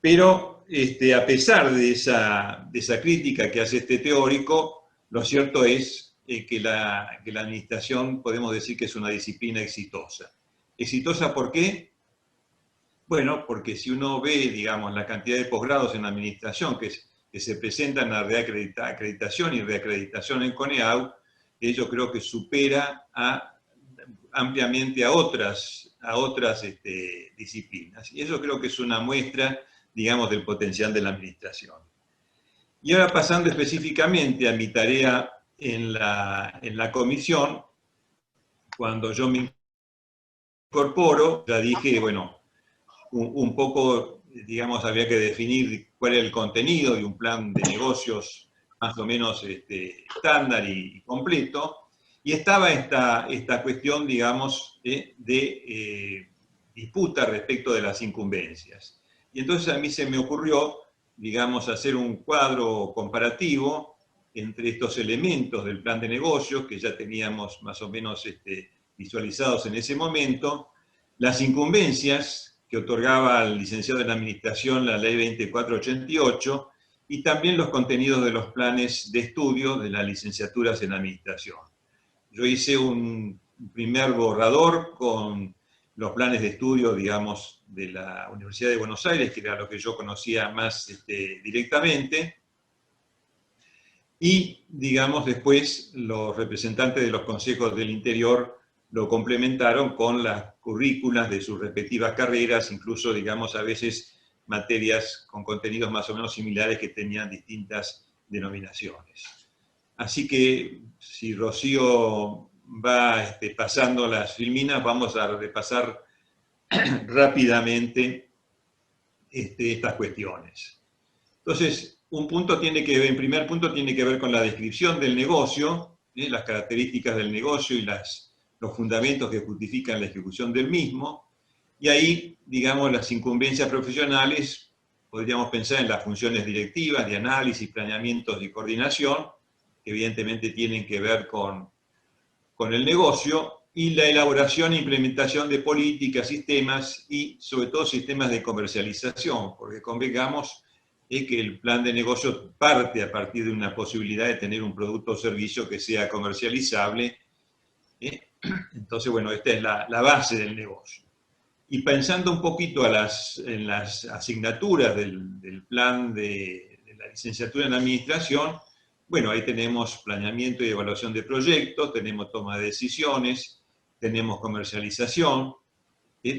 [SPEAKER 4] Pero a pesar de esa crítica que hace este teórico, lo cierto es que la administración podemos decir que es una disciplina exitosa. ¿Exitosa por qué? Bueno, porque si uno ve, digamos, la cantidad de posgrados en administración que se presentan a reacreditación y reacreditación en CONEAU, yo creo que supera ampliamente a otras disciplinas. Y eso creo que es una muestra, digamos, del potencial de la administración. Y ahora pasando específicamente a mi tarea en la comisión, cuando yo me incorporo, ya dije, bueno, un poco, digamos, había que definir cuál era el contenido de un plan de negocios más o menos estándar y completo, y estaba esta cuestión, digamos, de disputa respecto de las incumbencias. Y entonces a mí se me ocurrió, digamos, hacer un cuadro comparativo entre estos elementos del plan de negocios, que ya teníamos más o menos visualizados en ese momento, las incumbencias que otorgaba al licenciado en Administración la Ley 2488, y también los contenidos de los planes de estudio de las licenciaturas en Administración. Yo hice un primer borrador con los planes de estudio, digamos, de la Universidad de Buenos Aires, que era lo que yo conocía más directamente, y, digamos, después los representantes de los consejos del interior lo complementaron con las currículas de sus respectivas carreras, incluso, digamos, a veces materias con contenidos más o menos similares que tenían distintas denominaciones. Así que, si Rocío va pasando las filminas, vamos a repasar rápidamente estas cuestiones. Entonces, el primer punto tiene que ver con la descripción del negocio, las características del negocio y los fundamentos que justifican la ejecución del mismo. Y ahí, digamos, las incumbencias profesionales, podríamos pensar en las funciones directivas, de análisis, planeamientos y coordinación, que evidentemente tienen que ver con el negocio, y la elaboración e implementación de políticas, sistemas y sobre todo sistemas de comercialización, porque convengamos que el plan de negocio parte a partir de una posibilidad de tener un producto o servicio que sea comercializable. Entonces, bueno, esta es la base del negocio. Y pensando un poquito en las asignaturas del plan de la licenciatura en administración, bueno, ahí tenemos planeamiento y evaluación de proyectos, tenemos toma de decisiones, tenemos comercialización,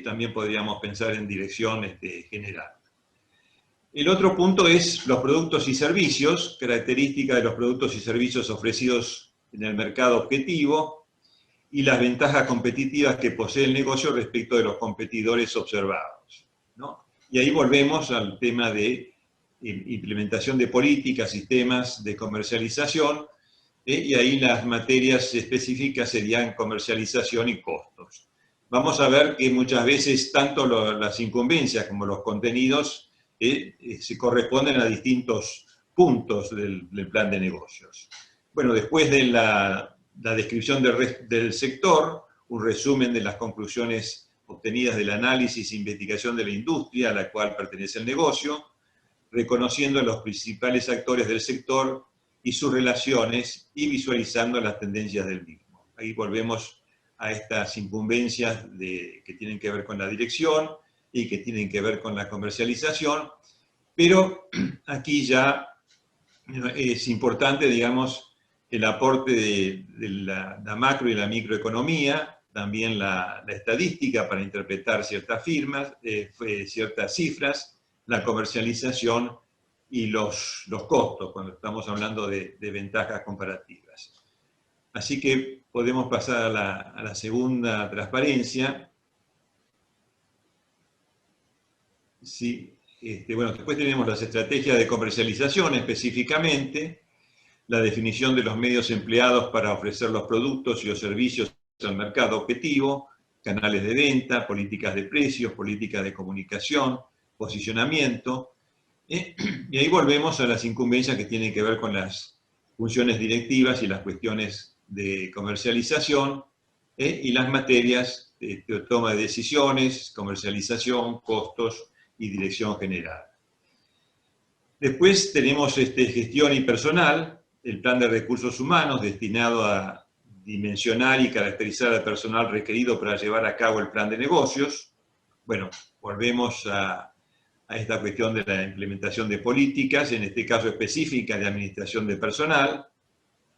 [SPEAKER 4] también podríamos pensar en dirección general. El otro punto es los productos y servicios, características de los productos y servicios ofrecidos en el mercado objetivo y las ventajas competitivas que posee el negocio respecto de los competidores observados, ¿no? Y ahí volvemos al tema de implementación de políticas, sistemas de comercialización, y ahí las materias específicas serían comercialización y costos. Vamos a ver que muchas veces tanto las incumbencias como los contenidos se corresponden a distintos puntos del plan de negocios. Bueno, después de la descripción del sector, un resumen de las conclusiones obtenidas del análisis e investigación de la industria a la cual pertenece el negocio, reconociendo a los principales actores del sector y sus relaciones y visualizando las tendencias del mismo. Ahí volvemos a estas incumbencias que tienen que ver con la dirección y que tienen que ver con la comercialización, pero aquí ya es importante, digamos, el aporte de la macro y la microeconomía, también la estadística para interpretar ciertas ciertas cifras, la comercialización y los costos, cuando estamos hablando de ventajas comparativas. Así que podemos pasar a la segunda transparencia. Sí, bueno, después tenemos las estrategias de comercialización específicamente, la definición de los medios empleados para ofrecer los productos y los servicios al mercado objetivo, canales de venta, políticas de precios, políticas de comunicación, posicionamiento. Y ahí volvemos a las incumbencias que tienen que ver con las funciones directivas y las cuestiones de comercialización, y las materias de toma de decisiones, comercialización, costos y dirección general. Después tenemos gestión y personal, el plan de recursos humanos destinado a dimensionar y caracterizar al personal requerido para llevar a cabo el plan de negocios. Bueno, volvemos a esta cuestión de la implementación de políticas, en este caso específica de administración de personal,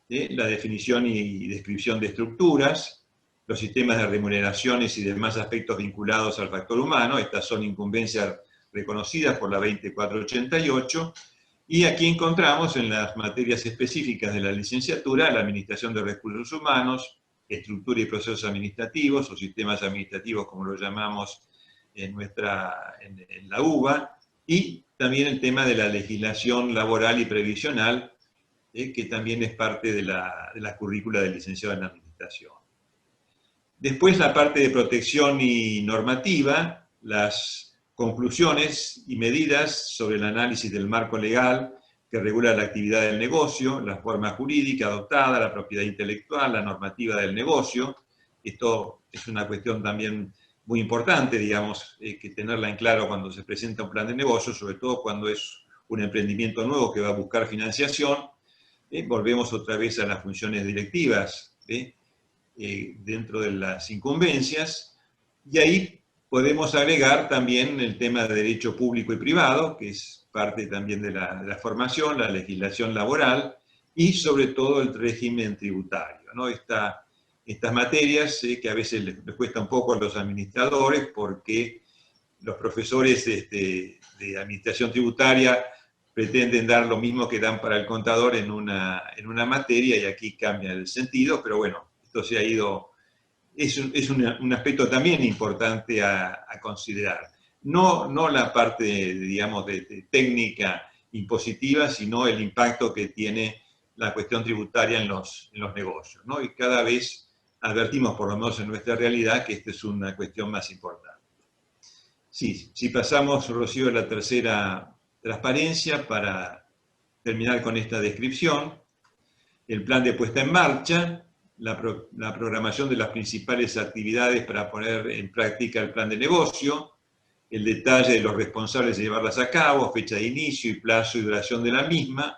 [SPEAKER 4] la definición y descripción de estructuras, los sistemas de remuneraciones y demás aspectos vinculados al factor humano. Estas son incumbencias reconocidas por la 20488, y aquí encontramos en las materias específicas de la licenciatura la administración de recursos humanos, estructura y procesos administrativos, o sistemas administrativos como lo llamamos en la UBA, y también el tema de la legislación laboral y previsional, que también es parte de la currícula del licenciado en administración. Después la parte de protección y normativa, las conclusiones y medidas sobre el análisis del marco legal que regula la actividad del negocio, la forma jurídica adoptada, la propiedad intelectual, la normativa del negocio. Esto es una cuestión también muy importante, digamos, que tenerla en claro cuando se presenta un plan de negocio, sobre todo cuando es un emprendimiento nuevo que va a buscar financiación. Volvemos otra vez a las funciones directivas dentro de las incumbencias, y ahí podemos agregar también el tema de derecho público y privado, que es parte también de la formación, la legislación laboral, y sobre todo el régimen tributario, ¿no? Estas materias que a veces les cuesta un poco a los administradores, porque los profesores de administración tributaria pretenden dar lo mismo que dan para el contador en una materia, y aquí cambia el sentido, pero bueno, Esto se ha ido, es un aspecto también importante a considerar. No la parte, digamos, de técnica impositiva, sino el impacto que tiene la cuestión tributaria en los negocios, ¿no? Y cada vez advertimos, por lo menos en nuestra realidad, que esta es una cuestión más importante. Sí, si pasamos, Rocío, a la tercera transparencia para terminar con esta descripción. El plan de puesta en marcha, la programación de las principales actividades para poner en práctica el plan de negocio, el detalle de los responsables de llevarlas a cabo, fecha de inicio y plazo y duración de la misma.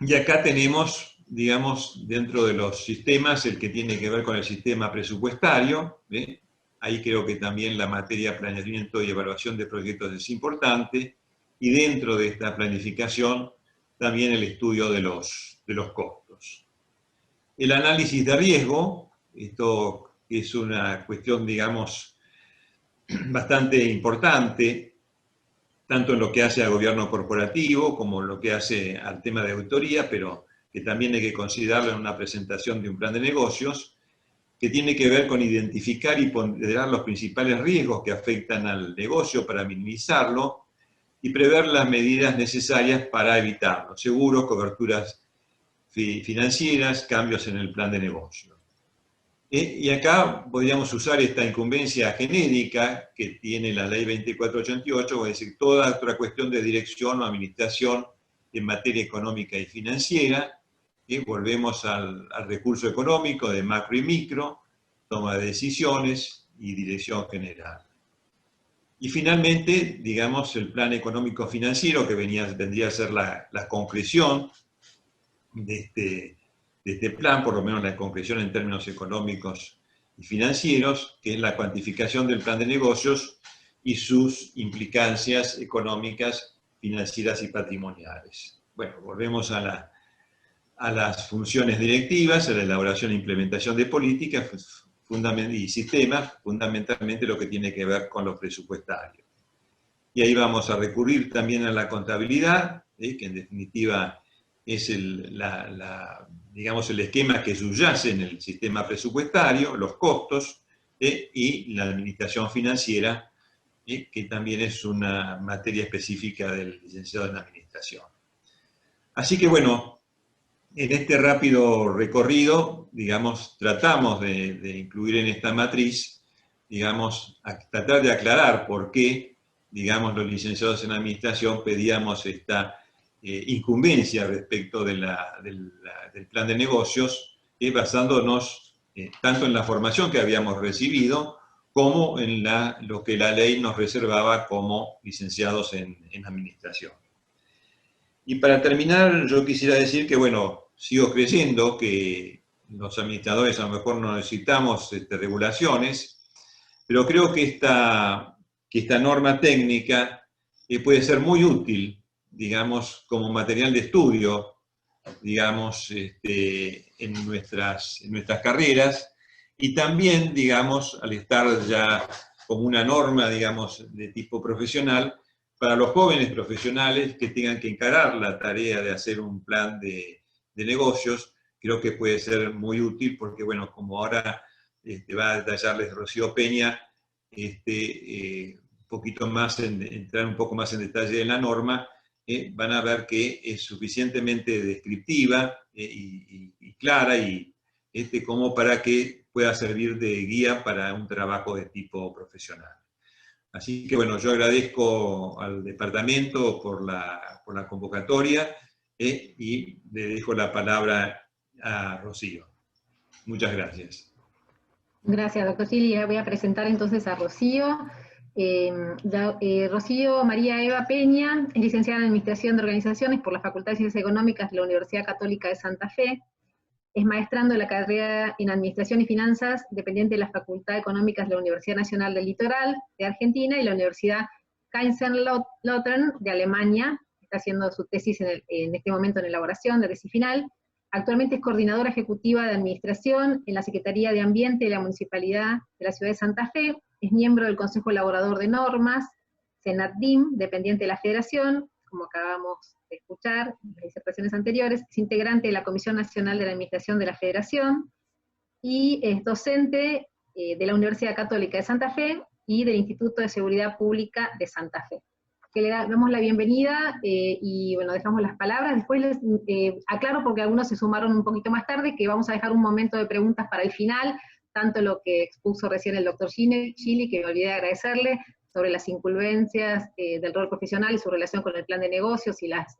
[SPEAKER 4] Y acá tenemos, digamos, dentro de los sistemas, el que tiene que ver con el sistema presupuestario. ¿Ve? Ahí creo que también la materia planeamiento y evaluación de proyectos es importante. Y dentro de esta planificación, también el estudio de los costos. El análisis de riesgo, esto es una cuestión, digamos, bastante importante, tanto en lo que hace al gobierno corporativo como en lo que hace al tema de auditoría, pero que también hay que considerarlo en una presentación de un plan de negocios, que tiene que ver con identificar y ponderar los principales riesgos que afectan al negocio para minimizarlo y prever las medidas necesarias para evitarlo, seguros, coberturas financieras, cambios en el plan de negocio. Y acá podríamos usar esta incumbencia genérica que tiene la ley 2488, es decir, toda otra cuestión de dirección o administración en materia económica y financiera. Volvemos al recurso económico de macro y micro, toma de decisiones y dirección general. Y finalmente, digamos, el plan económico financiero, que vendría a ser la concreción de este plan, por lo menos la concreción en términos económicos y financieros, que es la cuantificación del plan de negocios y sus implicancias económicas, financieras y patrimoniales. Bueno, volvemos a las funciones directivas, a la elaboración e implementación de políticas y sistemas, fundamentalmente lo que tiene que ver con lo presupuestario. Y ahí vamos a recurrir también a la contabilidad, que en definitiva es digamos, el esquema que subyace en el sistema presupuestario, los costos, y la administración financiera, que también es una materia específica del licenciado en administración. Así que bueno, en este rápido recorrido, digamos, tratamos de incluir en esta matriz, digamos, tratar de aclarar por qué, digamos, los licenciados en administración pedíamos esta incumbencia respecto del plan de negocios, basándonos tanto en la formación que habíamos recibido, como en lo que la ley nos reservaba como licenciados en administración. Y para terminar, yo quisiera decir que, bueno, sigo creyendo que los administradores a lo mejor no necesitamos regulaciones, pero creo que esta norma técnica puede ser muy útil, digamos, como material de estudio, digamos, en nuestras carreras, y también, digamos, al estar ya como una norma, digamos, de tipo profesional, para los jóvenes profesionales que tengan que encarar la tarea de hacer un plan de negocios, creo que puede ser muy útil, porque, bueno, como ahora va a detallarles Rocío Peña, entrar un poco más en detalle en la norma, van a ver que es suficientemente descriptiva y clara, y como para que pueda servir de guía para un trabajo de tipo profesional. Así que bueno, yo agradezco al departamento por la convocatoria, y le dejo la palabra a Rocío. Muchas gracias.
[SPEAKER 1] Gracias, doctor Silly. Voy a presentar entonces a Rocío. Rocío María Eva Peña es licenciada en Administración de Organizaciones por la Facultad de Ciencias Económicas de la Universidad Católica de Santa Fe. Es maestrando de la carrera en Administración y Finanzas, dependiente de la Facultad de Económicas de la Universidad Nacional del Litoral de Argentina y la Universidad Kaiserslautern de Alemania. Está haciendo su tesis en este momento en elaboración de tesis final. Actualmente es coordinadora ejecutiva de Administración en la Secretaría de Ambiente de la Municipalidad de la Ciudad de Santa Fe. Es miembro del Consejo Elaborador de Normas, Senatdim, dependiente de la Federación, como acabamos de escuchar en las disertaciones anteriores, es integrante de la Comisión Nacional de la Administración de la Federación, y es docente de la Universidad Católica de Santa Fe y del Instituto de Seguridad Pública de Santa Fe. Que le damos la bienvenida y bueno, dejamos las palabras. Después les aclaro, porque algunos se sumaron un poquito más tarde, que vamos a dejar un momento de preguntas para el final, tanto lo que expuso recién el doctor Gili, que me olvidé de agradecerle, sobre las incumbencias del rol profesional y su relación con el plan de negocios y las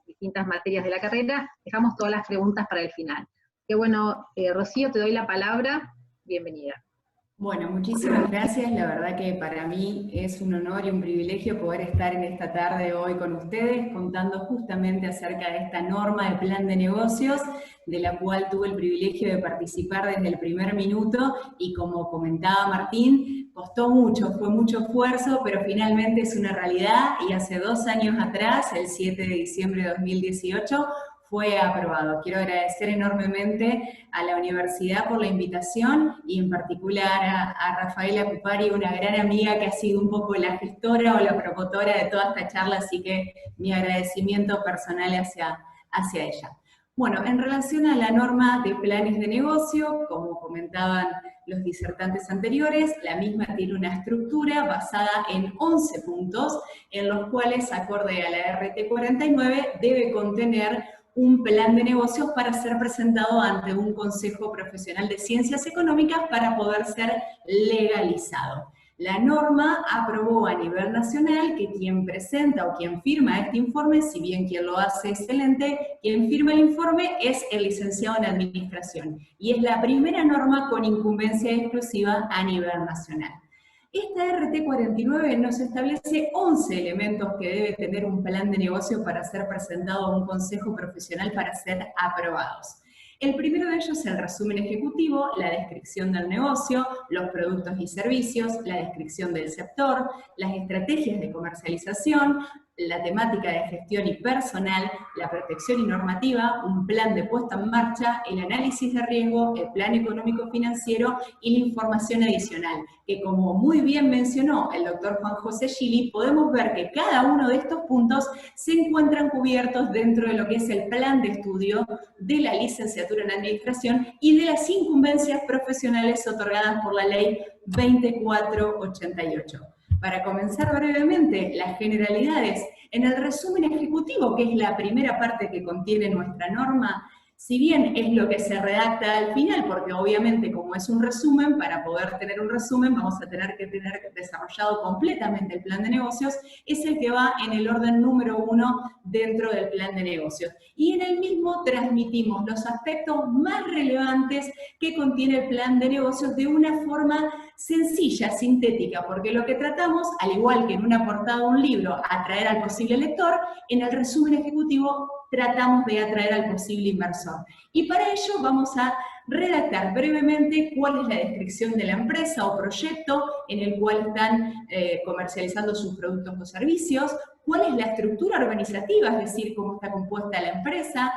[SPEAKER 1] distintas materias de la carrera. Dejamos todas las preguntas para el final. Qué bueno, Rocío, te doy la palabra. Bienvenida.
[SPEAKER 5] Bueno, muchísimas gracias. La verdad que para mí es un honor y un privilegio poder estar en esta tarde hoy con ustedes, contando justamente acerca de esta norma de plan de negocios, de la cual tuve el privilegio de participar desde el primer minuto, y como comentaba Martín, costó mucho, fue mucho esfuerzo, pero finalmente es una realidad, y hace 2 años atrás, el 7 de diciembre de 2018, fue aprobado. Quiero agradecer enormemente a la universidad por la invitación, y en particular a Rafaela Cupari, una gran amiga que ha sido un poco la gestora o la promotora de toda esta charla, así que mi agradecimiento personal hacia ella. Bueno, en relación a la norma de planes de negocio, como comentaban los disertantes anteriores, la misma tiene una estructura basada en 11 puntos, en los cuales, acorde a la RT 49, debe contener un plan de negocios para ser presentado ante un Consejo Profesional de Ciencias Económicas para poder ser legalizado. La norma aprobó a nivel nacional que quien presenta o quien firma este informe, si bien quien lo hace excelente, quien firma el informe es el licenciado en Administración, y es la primera norma con incumbencia exclusiva a nivel nacional. Esta RT 49 nos establece 11 elementos que debe tener un plan de negocio para ser presentado a un consejo profesional para ser aprobados. El primero de ellos es el resumen ejecutivo, la descripción del negocio, los productos y servicios, la descripción del sector, las estrategias de comercialización, la temática de gestión y personal, la protección y normativa, un plan de puesta en marcha, el análisis de riesgo, el plan económico financiero y la información adicional, que como muy bien mencionó el doctor Juan José Gili, podemos ver que cada uno de estos puntos se encuentran cubiertos dentro de lo que es el plan de estudio de la licenciatura en Administración y de las incumbencias profesionales otorgadas por la Ley 2488. Para comenzar brevemente las generalidades, en el resumen ejecutivo, que es la primera parte que contiene nuestra norma, si bien es lo que se redacta al final, porque obviamente como es un resumen, para poder tener un resumen vamos a tener que tener desarrollado completamente el plan de negocios, es el que va en el orden número 1 dentro del plan de negocios. Y en el mismo transmitimos los aspectos más relevantes que contiene el plan de negocios de una forma sencilla, sintética, porque lo que tratamos, al igual que en una portada de un libro, atraer al posible lector, en el resumen ejecutivo tratamos de atraer al posible inversor. Y para ello vamos a redactar brevemente cuál es la descripción de la empresa o proyecto en el cual están comercializando sus productos o servicios, cuál es la estructura organizativa, es decir, cómo está compuesta la empresa,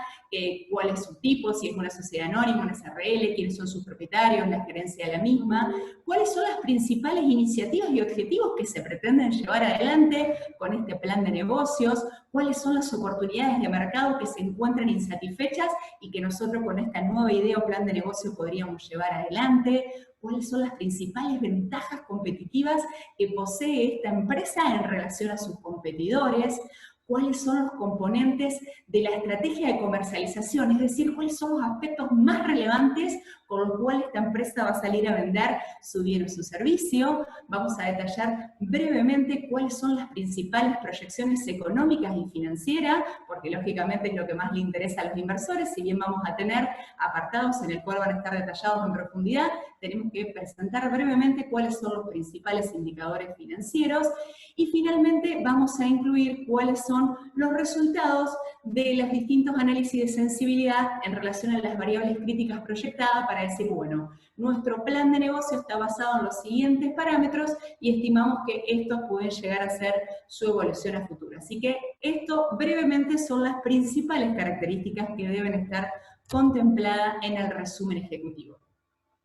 [SPEAKER 5] cuál es su tipo, si es una sociedad anónima, una SRL, quiénes son sus propietarios, la gerencia de la misma, cuáles son las principales iniciativas y objetivos que se pretenden llevar adelante con este plan de negocios, cuáles son las oportunidades de mercado que se encuentran insatisfechas y que nosotros con esta nueva idea o plan de negocio podríamos llevar adelante, cuáles son las principales ventajas competitivas que posee esta empresa en relación a sus competidores, cuáles son los componentes de la estrategia de comercialización, es decir, cuáles son los aspectos más relevantes con los cuales esta empresa va a salir a vender su bien o su servicio. Vamos a detallar brevemente cuáles son las principales proyecciones económicas y financieras, porque lógicamente es lo que más le interesa a los inversores, si bien vamos a tener apartados en el cual van a estar detallados en profundidad, tenemos que presentar brevemente cuáles son los principales indicadores financieros, y finalmente vamos a incluir cuáles son los resultados de los distintos análisis de sensibilidad en relación a las variables críticas proyectadas para decir, bueno, nuestro plan de negocio está basado en los siguientes parámetros y estimamos que estos pueden llegar a ser su evolución a futuro. Así que esto brevemente son las principales características que deben estar contempladas en el resumen ejecutivo.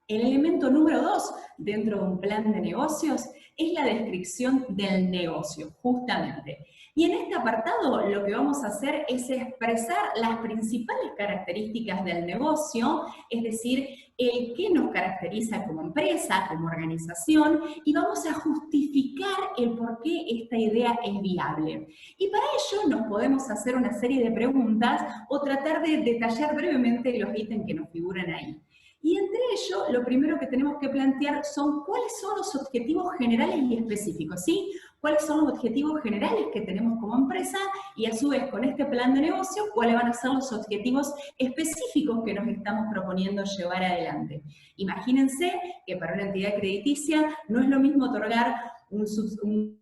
[SPEAKER 5] El elemento número 2 dentro de un plan de negocios es la descripción del negocio, justamente. Y en este apartado lo que vamos a hacer es expresar las principales características del negocio, es decir, el qué nos caracteriza como empresa, como organización, y vamos a justificar el por qué esta idea es viable. Y para ello nos podemos hacer una serie de preguntas o tratar de detallar brevemente los ítems que nos figuran ahí. Y entre ello, lo primero que tenemos que plantear son cuáles son los objetivos generales y específicos, ¿sí? Cuáles son los objetivos generales que tenemos como empresa y a su vez con este plan de negocio, cuáles van a ser los objetivos específicos que nos estamos proponiendo llevar adelante. Imagínense que para una entidad crediticia no es lo mismo otorgar un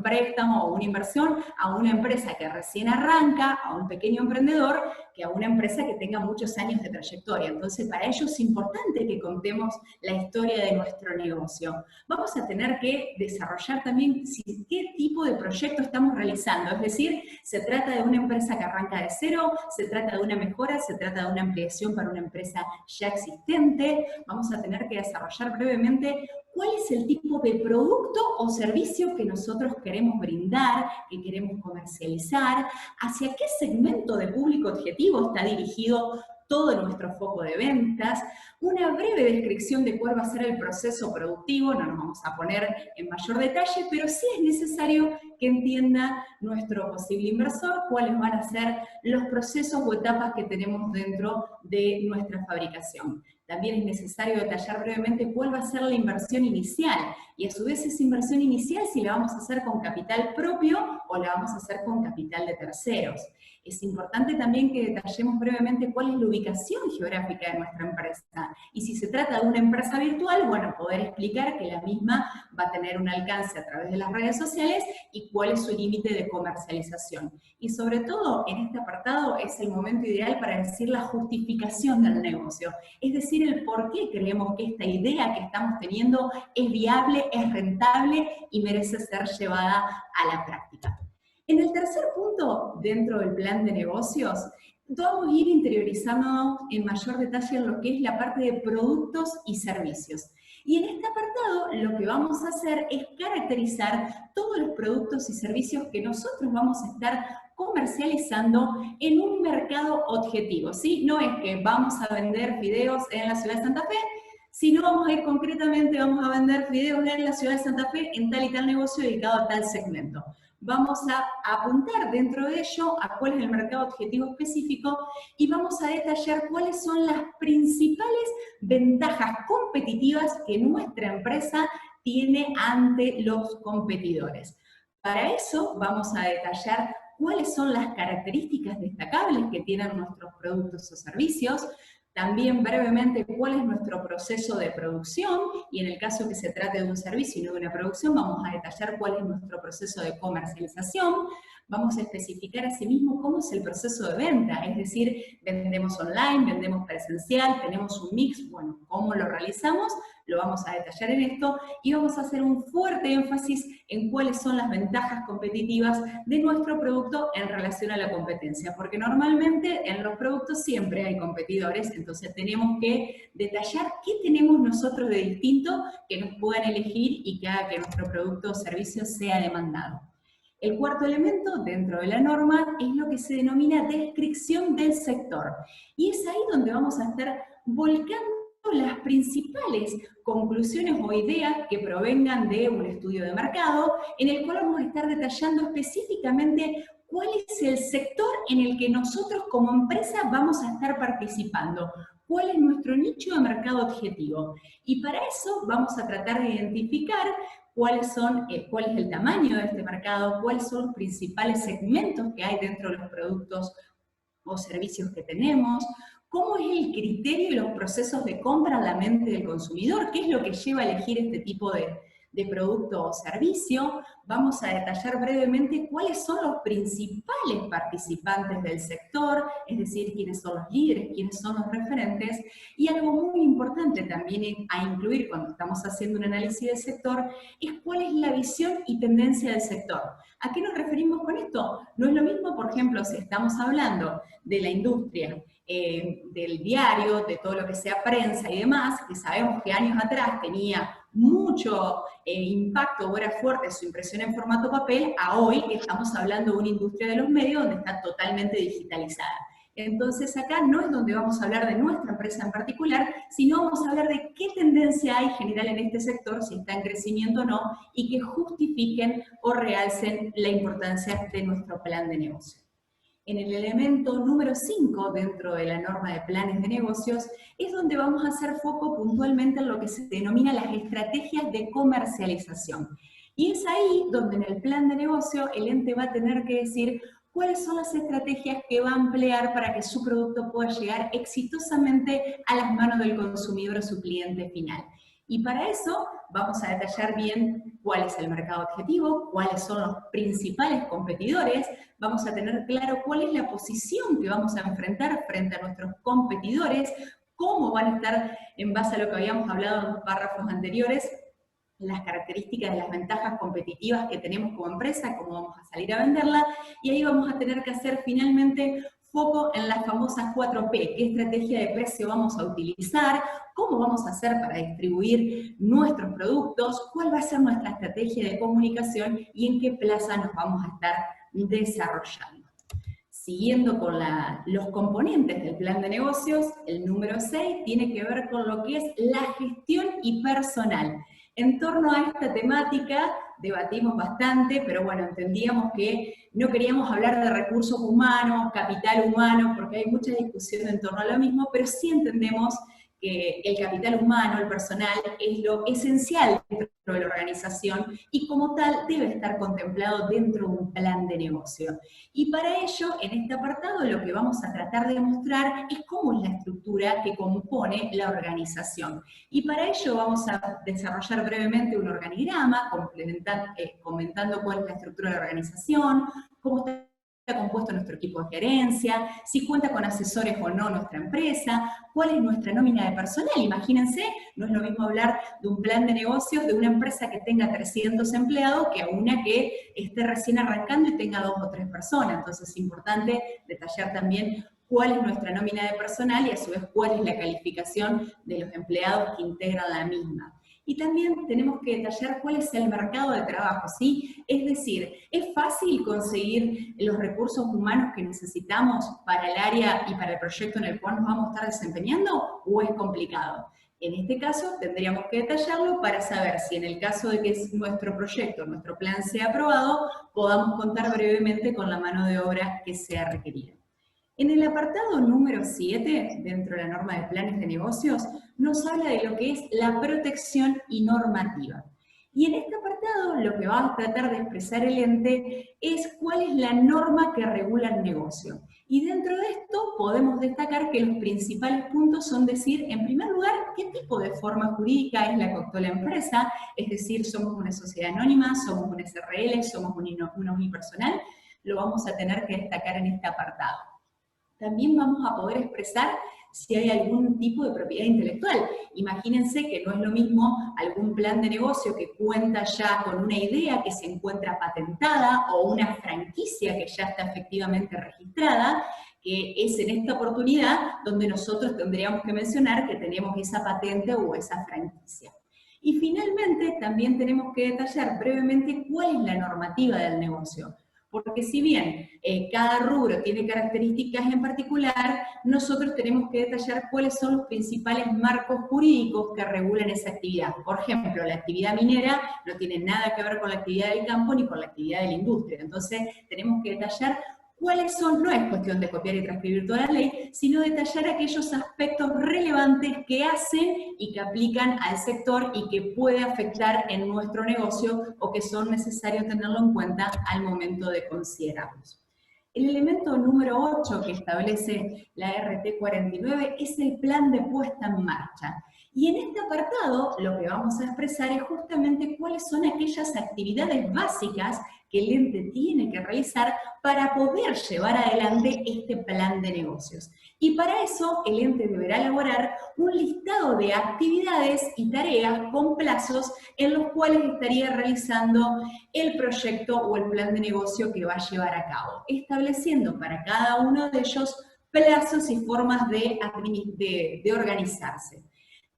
[SPEAKER 5] préstamo o una inversión a una empresa que recién arranca, a un pequeño emprendedor, que a una empresa que tenga muchos años de trayectoria. Entonces, para ello es importante que contemos la historia de nuestro negocio. Vamos a tener que desarrollar también qué tipo de proyecto estamos realizando. Es decir, se trata de una empresa que arranca de cero, se trata de una mejora, se trata de una ampliación para una empresa ya existente. Vamos a tener que desarrollar brevemente cuál es el tipo de producto o servicio que nosotros queremos brindar, que queremos comercializar, hacia qué segmento de público objetivo está dirigido todo nuestro foco de ventas, una breve descripción de cuál va a ser el proceso productivo, no nos vamos a poner en mayor detalle, pero sí es necesario que entienda nuestro posible inversor cuáles van a ser los procesos o etapas que tenemos dentro de nuestra fabricación. También es necesario detallar brevemente cuál va a ser la inversión inicial, y a su vez esa inversión inicial si la vamos a hacer con capital propio o la vamos a hacer con capital de terceros. Es importante también que detallemos brevemente cuál es la ubicación geográfica de nuestra empresa. Y si se trata de una empresa virtual, bueno, poder explicar que la misma va a tener un alcance a través de las redes sociales y cuál es su límite de comercialización. Y sobre todo, en este apartado es el momento ideal para decir la justificación del negocio. Es decir, el por qué creemos que esta idea que estamos teniendo es viable, es rentable y merece ser llevada a la práctica. En el tercer punto, dentro del plan de negocios, vamos a ir interiorizando en mayor detalle en lo que es la parte de productos y servicios. Y en este apartado lo que vamos a hacer es caracterizar todos los productos y servicios que nosotros vamos a estar comercializando en un mercado objetivo, ¿sí? No es que vamos a vender fideos en la ciudad de Santa Fe, sino vamos a ir concretamente, vamos a vender fideos en la ciudad de Santa Fe en tal y tal negocio dedicado a tal segmento. Vamos a apuntar dentro de ello a cuál es el mercado objetivo específico y vamos a detallar cuáles son las principales ventajas competitivas que nuestra empresa tiene ante los competidores. Para eso vamos a detallar cuáles son las características destacables que tienen nuestros productos o servicios, también brevemente cuál es nuestro proceso de producción, y en el caso que se trate de un servicio y no de una producción, vamos a detallar cuál es nuestro proceso de comercialización, vamos a especificar asimismo cómo es el proceso de venta, es decir, vendemos online, vendemos presencial, tenemos un mix, bueno, cómo lo realizamos, lo vamos a detallar en esto, y vamos a hacer un fuerte énfasis en cuáles son las ventajas competitivas de nuestro producto en relación a la competencia, porque normalmente en los productos siempre hay competidores, entonces tenemos que detallar qué tenemos nosotros de distinto que nos puedan elegir y que haga que nuestro producto o servicio sea demandado. El cuarto elemento dentro de la norma es lo que se denomina descripción del sector, y es ahí donde vamos a estar volcando las principales conclusiones o ideas que provengan de un estudio de mercado, en el cual vamos a estar detallando específicamente cuál es el sector en el que nosotros como empresa vamos a estar participando, cuál es nuestro nicho de mercado objetivo. Y para eso vamos a tratar de identificar cuál es el tamaño de este mercado, cuáles son los principales segmentos que hay dentro de los productos o servicios que tenemos, cómo es el criterio y los procesos de compra en la mente del consumidor, qué es lo que lleva a elegir este tipo de producto o servicio. Vamos a detallar brevemente cuáles son los principales participantes del sector, es decir, quiénes son los líderes, quiénes son los referentes, y algo muy importante también a incluir cuando estamos haciendo un análisis del sector es cuál es la visión y tendencia del sector. ¿A qué nos referimos con esto? No es lo mismo, por ejemplo, si estamos hablando de la industria, del diario, de todo lo que sea prensa y demás, que sabemos que años atrás tenía mucho impacto o era fuerte su impresión en formato papel, a hoy que estamos hablando de una industria de los medios donde está totalmente digitalizada. Entonces acá no es donde vamos a hablar de nuestra empresa en particular, sino vamos a hablar de qué tendencia hay general en este sector, si está en crecimiento o no, y que justifiquen o realcen la importancia de nuestro plan de negocio. En el elemento número 5 dentro de la norma de planes de negocios es donde vamos a hacer foco puntualmente en lo que se denomina las estrategias de comercialización. Y es ahí donde en el plan de negocio el ente va a tener que decir cuáles son las estrategias que va a emplear para que su producto pueda llegar exitosamente a las manos del consumidor o su cliente final. Y para eso vamos a detallar bien cuál es el mercado objetivo, cuáles son los principales competidores, vamos a tener claro cuál es la posición que vamos a enfrentar frente a nuestros competidores, cómo van a estar, en base a lo que habíamos hablado en los párrafos anteriores, las características de las ventajas competitivas que tenemos como empresa, cómo vamos a salir a venderla, y ahí vamos a tener que hacer finalmente foco en las famosas 4P, qué estrategia de precio vamos a utilizar, cómo vamos a hacer para distribuir nuestros productos, cuál va a ser nuestra estrategia de comunicación y en qué plaza nos vamos a estar desarrollando. Siguiendo con los componentes del plan de negocios, el número 6 tiene que ver con lo que es la gestión y personal. En torno a esta temática debatimos bastante, pero bueno, entendíamos que no queríamos hablar de recursos humanos, capital humano, porque hay mucha discusión en torno a lo mismo, pero sí entendemos que el capital humano, el personal, es lo esencial dentro de la organización y como tal debe estar contemplado dentro de un plan de negocio. Y para ello, en este apartado, lo que vamos a tratar de mostrar es cómo es la estructura que compone la organización. Y para ello vamos a desarrollar brevemente un organigrama, comentando cuál es la estructura de la organización, cómo está compuesto nuestro equipo de gerencia, si cuenta con asesores o no nuestra empresa, cuál es nuestra nómina de personal. Imagínense, no es lo mismo hablar de un plan de negocios de una empresa que tenga 300 empleados que a una que esté recién arrancando y tenga 2 o 3 personas. Entonces es importante detallar también cuál es nuestra nómina de personal y a su vez cuál es la calificación de los empleados que integran la misma. Y también tenemos que detallar cuál es el mercado de trabajo, ¿sí? Es decir, ¿es fácil conseguir los recursos humanos que necesitamos para el área y para el proyecto en el cual nos vamos a estar desempeñando o es complicado? En este caso tendríamos que detallarlo para saber si en el caso de que nuestro proyecto, nuestro plan sea aprobado, podamos contar brevemente con la mano de obra que sea requerida. En el apartado número 7, dentro de la norma de planes de negocios, nos habla de lo que es la protección y normativa. Y en este apartado lo que va a tratar de expresar el ente es cuál es la norma que regula el negocio. Y dentro de esto podemos destacar que los principales puntos son decir, en primer lugar, qué tipo de forma jurídica es la que optó la empresa, es decir, somos una sociedad anónima, somos un SRL, somos una unipersonal, lo vamos a tener que destacar en este apartado. También vamos a poder expresar si hay algún tipo de propiedad intelectual. Imagínense que no es lo mismo algún plan de negocio que cuenta ya con una idea que se encuentra patentada o una franquicia que ya está efectivamente registrada, que es en esta oportunidad donde nosotros tendríamos que mencionar que tenemos esa patente o esa franquicia. Y finalmente también tenemos que detallar brevemente cuál es la normativa del negocio. Porque si bien cada rubro tiene características en particular, nosotros tenemos que detallar cuáles son los principales marcos jurídicos que regulan esa actividad. Por ejemplo, la actividad minera no tiene nada que ver con la actividad del campo ni con la actividad de la industria. Entonces, tenemos que detallar cuáles son, no es cuestión de copiar y transcribir toda la ley, sino detallar aquellos aspectos relevantes que hacen y que aplican al sector y que puede afectar en nuestro negocio o que son necesarios tenerlo en cuenta al momento de considerarlos. El elemento número 8 que establece la RT 49 es el plan de puesta en marcha. Y en este apartado lo que vamos a expresar es justamente cuáles son aquellas actividades básicas que el ente tiene que realizar para poder llevar adelante este plan de negocios. Y para eso el ente deberá elaborar un listado de actividades y tareas con plazos en los cuales estaría realizando el proyecto o el plan de negocio que va a llevar a cabo, estableciendo para cada uno de ellos plazos y formas de organizarse.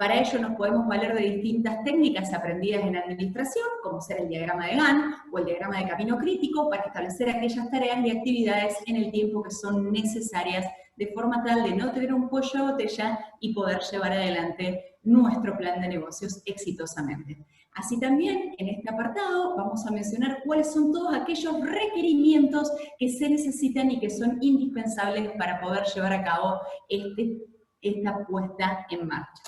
[SPEAKER 5] Para ello nos podemos valer de distintas técnicas aprendidas en administración, como ser el diagrama de Gantt o el diagrama de camino crítico, para establecer aquellas tareas y actividades en el tiempo que son necesarias, de forma tal de no tener un cuello de botella y poder llevar adelante nuestro plan de negocios exitosamente. Así también, en este apartado, vamos a mencionar cuáles son todos aquellos requerimientos que se necesitan y que son indispensables para poder llevar a cabo esta puesta en marcha.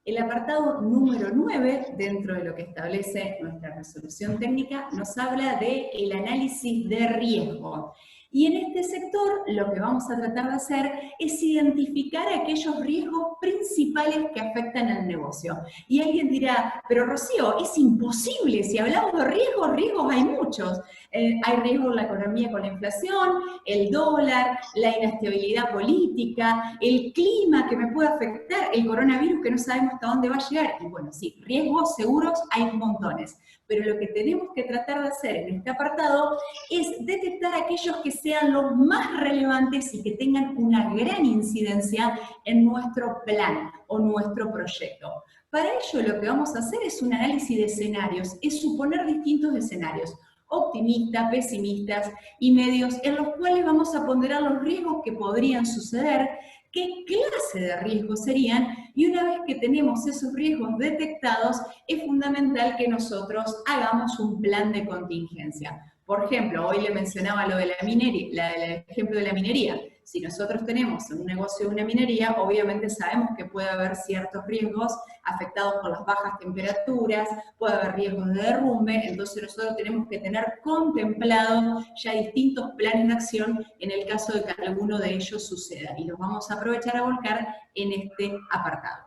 [SPEAKER 5] El apartado número 9, dentro de lo que establece nuestra resolución técnica, nos habla del análisis de riesgo. Y en este sector lo que vamos a tratar de hacer es identificar aquellos riesgos principales que afectan al negocio. Y alguien dirá, pero Rocío, es imposible, si hablamos de riesgos, riesgos hay muchos. Hay riesgos en la economía con la inflación, el dólar, la inestabilidad política, el clima que me puede afectar, el coronavirus que no sabemos hasta dónde va a llegar. Y bueno, sí, riesgos seguros hay montones. Pero lo que tenemos que tratar de hacer en este apartado es detectar aquellos que sean los más relevantes y que tengan una gran incidencia en nuestro plan o nuestro proyecto. Para ello lo que vamos a hacer es un análisis de escenarios, es suponer distintos escenarios, optimistas, pesimistas y medios, en los cuales vamos a ponderar los riesgos que podrían suceder, qué clase de riesgos serían, y una vez que tenemos esos riesgos detectados, es fundamental que nosotros hagamos un plan de contingencia. Por ejemplo, hoy le mencionaba lo de la minería, el ejemplo de la minería. Si nosotros tenemos un negocio de una minería, obviamente sabemos que puede haber ciertos riesgos afectados por las bajas temperaturas, puede haber riesgos de derrumbe, entonces nosotros tenemos que tener contemplados ya distintos planes de acción en el caso de que alguno de ellos suceda, y los vamos a aprovechar a volcar en este apartado.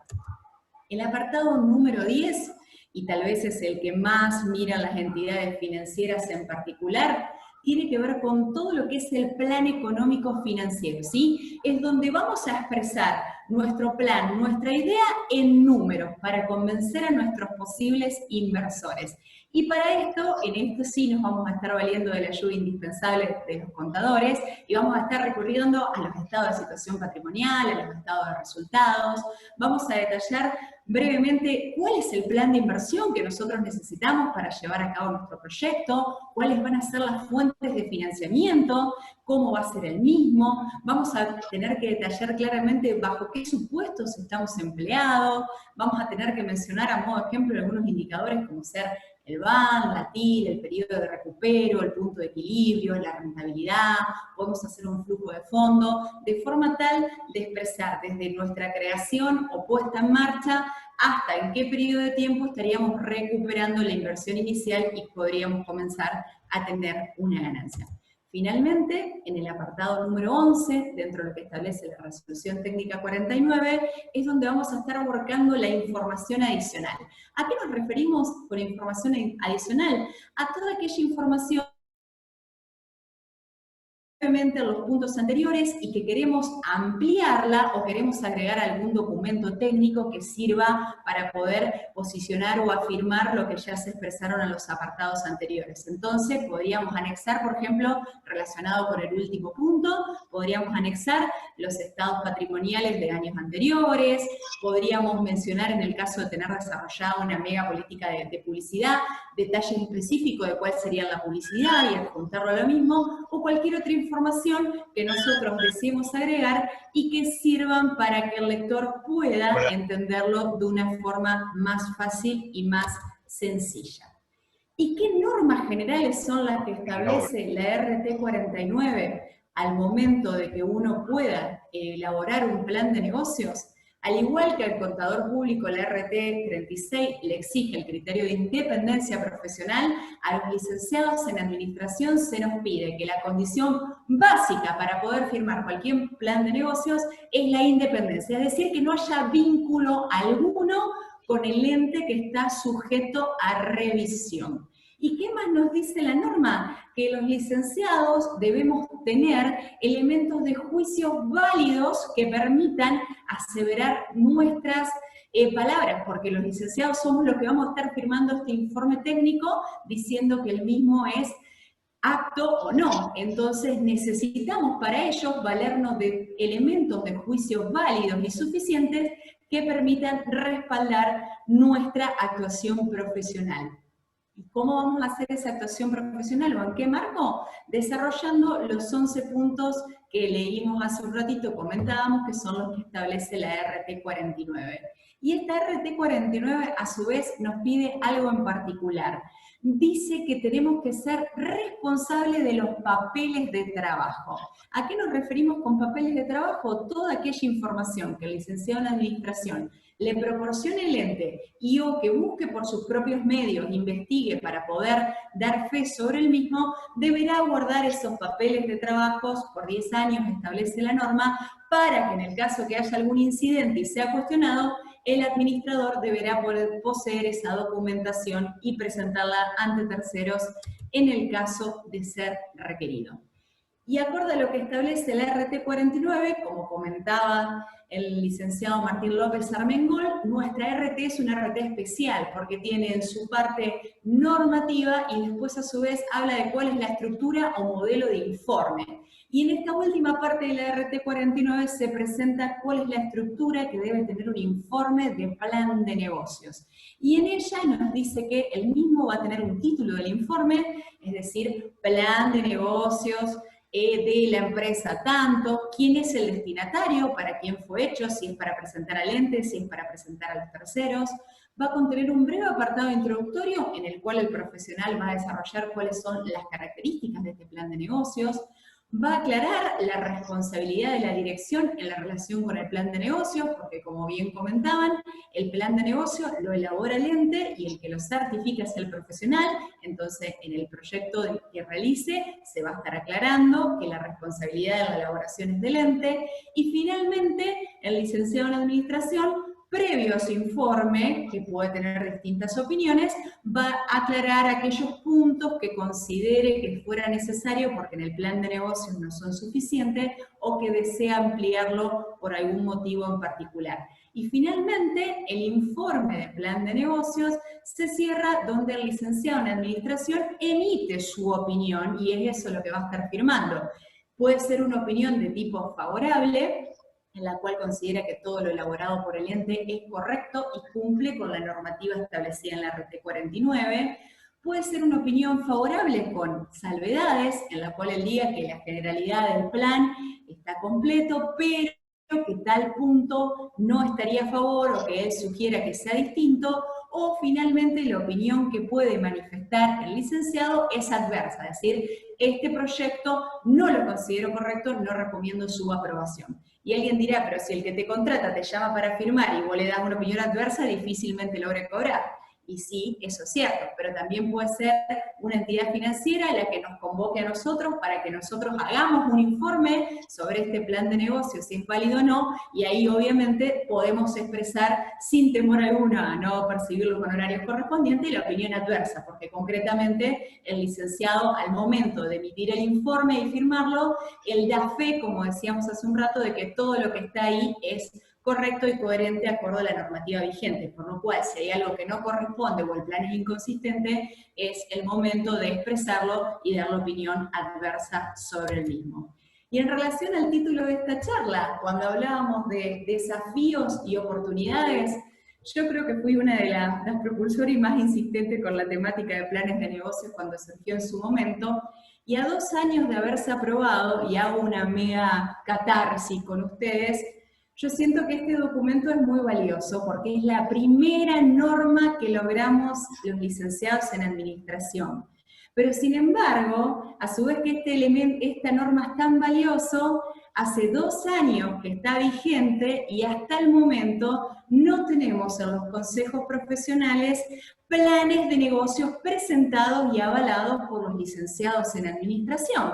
[SPEAKER 5] El apartado número 10, y tal vez es el que más miran las entidades financieras en particular, tiene que ver con todo lo que es el plan económico financiero, ¿sí? Es donde vamos a expresar nuestro plan, nuestra idea en números, para convencer a nuestros posibles inversores. Y para esto, en esto sí nos vamos a estar valiendo de la ayuda indispensable de los contadores, y vamos a estar recurriendo a los estados de situación patrimonial, a los estados de resultados. Vamos a detallar brevemente cuál es el plan de inversión que nosotros necesitamos para llevar a cabo nuestro proyecto, cuáles van a ser las fuentes de financiamiento, cómo va a ser el mismo. Vamos a tener que detallar claramente bajo qué supuestos estamos empleados. Vamos a tener que mencionar a modo de ejemplo algunos indicadores como ser el BAN, la TIL, el periodo de recupero, el punto de equilibrio, la rentabilidad. Podemos hacer un flujo de fondo, de forma tal de expresar desde nuestra creación o puesta en marcha hasta en qué periodo de tiempo estaríamos recuperando la inversión inicial y podríamos comenzar a tener una ganancia. Finalmente, en el apartado número 11, dentro de lo que establece la resolución técnica 49, es donde vamos a estar abordando la información adicional. ¿A qué nos referimos con información adicional? A toda aquella información en los puntos anteriores y que queremos ampliarla o queremos agregar algún documento técnico que sirva para poder posicionar o afirmar lo que ya se expresaron en los apartados anteriores. Entonces podríamos anexar, por ejemplo, relacionado con el último punto, podríamos anexar los estados patrimoniales de años anteriores, podríamos mencionar en el caso de tener desarrollada una mega política de publicidad, detalles específicos de cuál sería la publicidad y adjuntarlo a lo mismo, o cualquier otra información que nosotros deseemos agregar y que sirvan para que el lector pueda entenderlo de una forma más fácil y más sencilla. ¿Y qué normas generales son las que establece la RT 49 al momento de que uno pueda elaborar un plan de negocios? Al igual que al contador público, la RT 36 le exige el criterio de independencia profesional, a los licenciados en administración se nos pide que la condición básica para poder firmar cualquier plan de negocios es la independencia, es decir, que no haya vínculo alguno con el ente que está sujeto a revisión. ¿Y qué más nos dice la norma? Que los licenciados debemos tener elementos de juicio válidos que permitan aseverar nuestras palabras, porque los licenciados somos los que vamos a estar firmando este informe técnico diciendo que el mismo es apto o no. Entonces necesitamos para ello valernos de elementos de juicio válidos y suficientes que permitan respaldar nuestra actuación profesional. ¿Y cómo vamos a hacer esa actuación profesional o en qué marco? Desarrollando los 11 puntos que leímos hace un ratito, comentábamos, que son los que establece la RT 49. Y esta RT 49 a su vez nos pide algo en particular. Dice que tenemos que ser responsables de los papeles de trabajo. ¿A qué nos referimos con papeles de trabajo? Toda aquella información que el licenciado en Administración le proporcione el ente y o que busque por sus propios medios, investigue para poder dar fe sobre el mismo, deberá guardar esos papeles de trabajos por 10 años, establece la norma, para que en el caso que haya algún incidente y sea cuestionado, el administrador deberá poder poseer esa documentación y presentarla ante terceros en el caso de ser requerido. Y acorde a lo que establece la RT 49, como comentaba el licenciado Martín López Armengol, nuestra RT es una RT especial porque tiene en su parte normativa y después a su vez habla de cuál es la estructura o modelo de informe. Y en esta última parte de la RT 49 se presenta cuál es la estructura que debe tener un informe de plan de negocios. Y en ella nos dice que el mismo va a tener un título del informe, es decir, plan de negocios, de la empresa tanto, quién es el destinatario, para quién fue hecho, si es para presentar al ente, si es para presentar a los terceros. Va a contener un breve apartado introductorio en el cual el profesional va a desarrollar cuáles son las características de este plan de negocios. Va a aclarar la responsabilidad de la dirección en la relación con el plan de negocios, porque como bien comentaban, el plan de negocio lo elabora el ente y el que lo certifica es el profesional, entonces en el proyecto que realice se va a estar aclarando que la responsabilidad de la elaboración es del ente, y finalmente el licenciado en Administración, previo a su informe, que puede tener distintas opiniones, va a aclarar aquellos puntos que considere que fuera necesario porque en el plan de negocios no son suficientes o que desea ampliarlo por algún motivo en particular. Y finalmente, el informe de plan de negocios se cierra donde el licenciado en Administración emite su opinión y es eso lo que va a estar firmando. Puede ser una opinión de tipo favorable, en la cual considera que todo lo elaborado por el ente es correcto y cumple con la normativa establecida en la RT 49. Puede ser una opinión favorable con salvedades, en la cual él diga que la generalidad del plan está completo, pero que tal punto no estaría a favor o que él sugiera que sea distinto, o finalmente la opinión que puede manifestar el licenciado es adversa, es decir, este proyecto no lo considero correcto, no recomiendo su aprobación. Y alguien dirá, pero si el que te contrata te llama para firmar y vos le das una opinión adversa, difícilmente logra cobrar. Y sí, eso es cierto, pero también puede ser una entidad financiera la que nos convoque a nosotros para que nosotros hagamos un informe sobre este plan de negocio, si es válido o no, y ahí obviamente podemos expresar sin temor alguno a no percibir los honorarios correspondientes la opinión adversa, porque concretamente el licenciado al momento de emitir el informe y firmarlo, él da fe, como decíamos hace un rato, de que todo lo que está ahí es correcto y coherente de acuerdo a la normativa vigente, por lo cual si hay algo que no corresponde o el plan es inconsistente, es el momento de expresarlo y dar la opinión adversa sobre el mismo. Y en relación al título de esta charla, cuando hablábamos de desafíos y oportunidades, yo creo que fui una de las propulsoras y más insistentes con la temática de planes de negocios cuando surgió en su momento, y a 2 años de haberse aprobado, y hago una mega catarsis con ustedes, yo siento que este documento es muy valioso porque es la primera norma que logramos los licenciados en Administración. Pero sin embargo, a su vez que esta norma es tan valioso, hace 2 años que está vigente y hasta el momento no tenemos en los consejos profesionales planes de negocios presentados y avalados por los licenciados en Administración.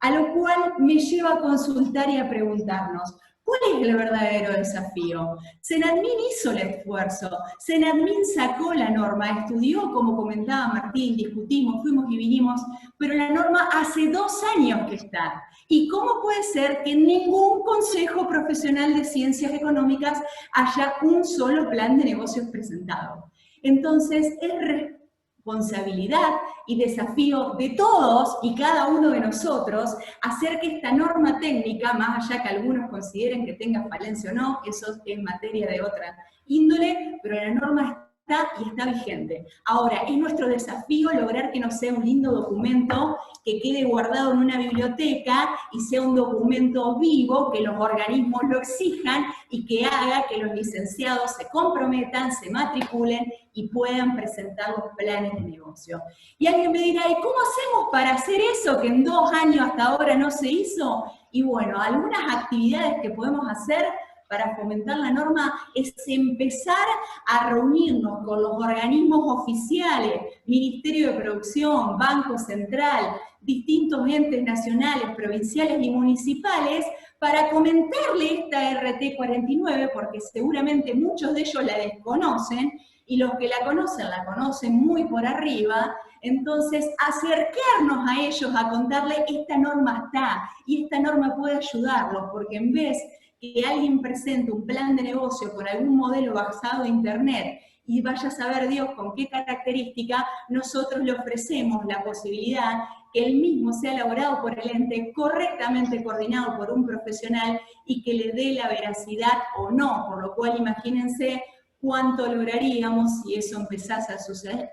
[SPEAKER 5] A lo cual me lleva a consultar y a preguntarnos, ¿cuál es el verdadero desafío? Senadmin hizo el esfuerzo, Senadmin sacó la norma, estudió, como comentaba Martín, discutimos, fuimos y vinimos, pero la norma hace 2 años que está. ¿Y cómo puede ser que en ningún consejo profesional de ciencias económicas haya un solo plan de negocios presentado? Entonces, es responsabilidad y desafío de todos y cada uno de nosotros hacer que esta norma técnica, más allá que algunos consideren que tenga falencia o no, eso es materia de otra índole, pero la norma está y está vigente. Ahora, es nuestro desafío lograr que no sea un lindo documento que quede guardado en una biblioteca y sea un documento vivo, que los organismos lo exijan y que haga que los licenciados se comprometan, se matriculen y puedan presentar los planes de negocio. Y alguien me dirá, ¿y cómo hacemos para hacer eso que en 2 años hasta ahora no se hizo? Y bueno, algunas actividades que podemos hacer para fomentar la norma es empezar a reunirnos con los organismos oficiales, Ministerio de Producción, Banco Central, distintos entes nacionales, provinciales y municipales, para comentarle esta RT 49, porque seguramente muchos de ellos la desconocen, y los que la conocen muy por arriba. Entonces acercarnos a ellos a contarle, esta norma está, y esta norma puede ayudarlos, porque en vez que alguien presente un plan de negocio con algún modelo basado en Internet y vaya a saber Dios con qué característica, nosotros le ofrecemos la posibilidad que el mismo sea elaborado por el ente, correctamente coordinado por un profesional y que le dé la veracidad o no, por lo cual imagínense cuánto lograríamos si eso empezase a suceder.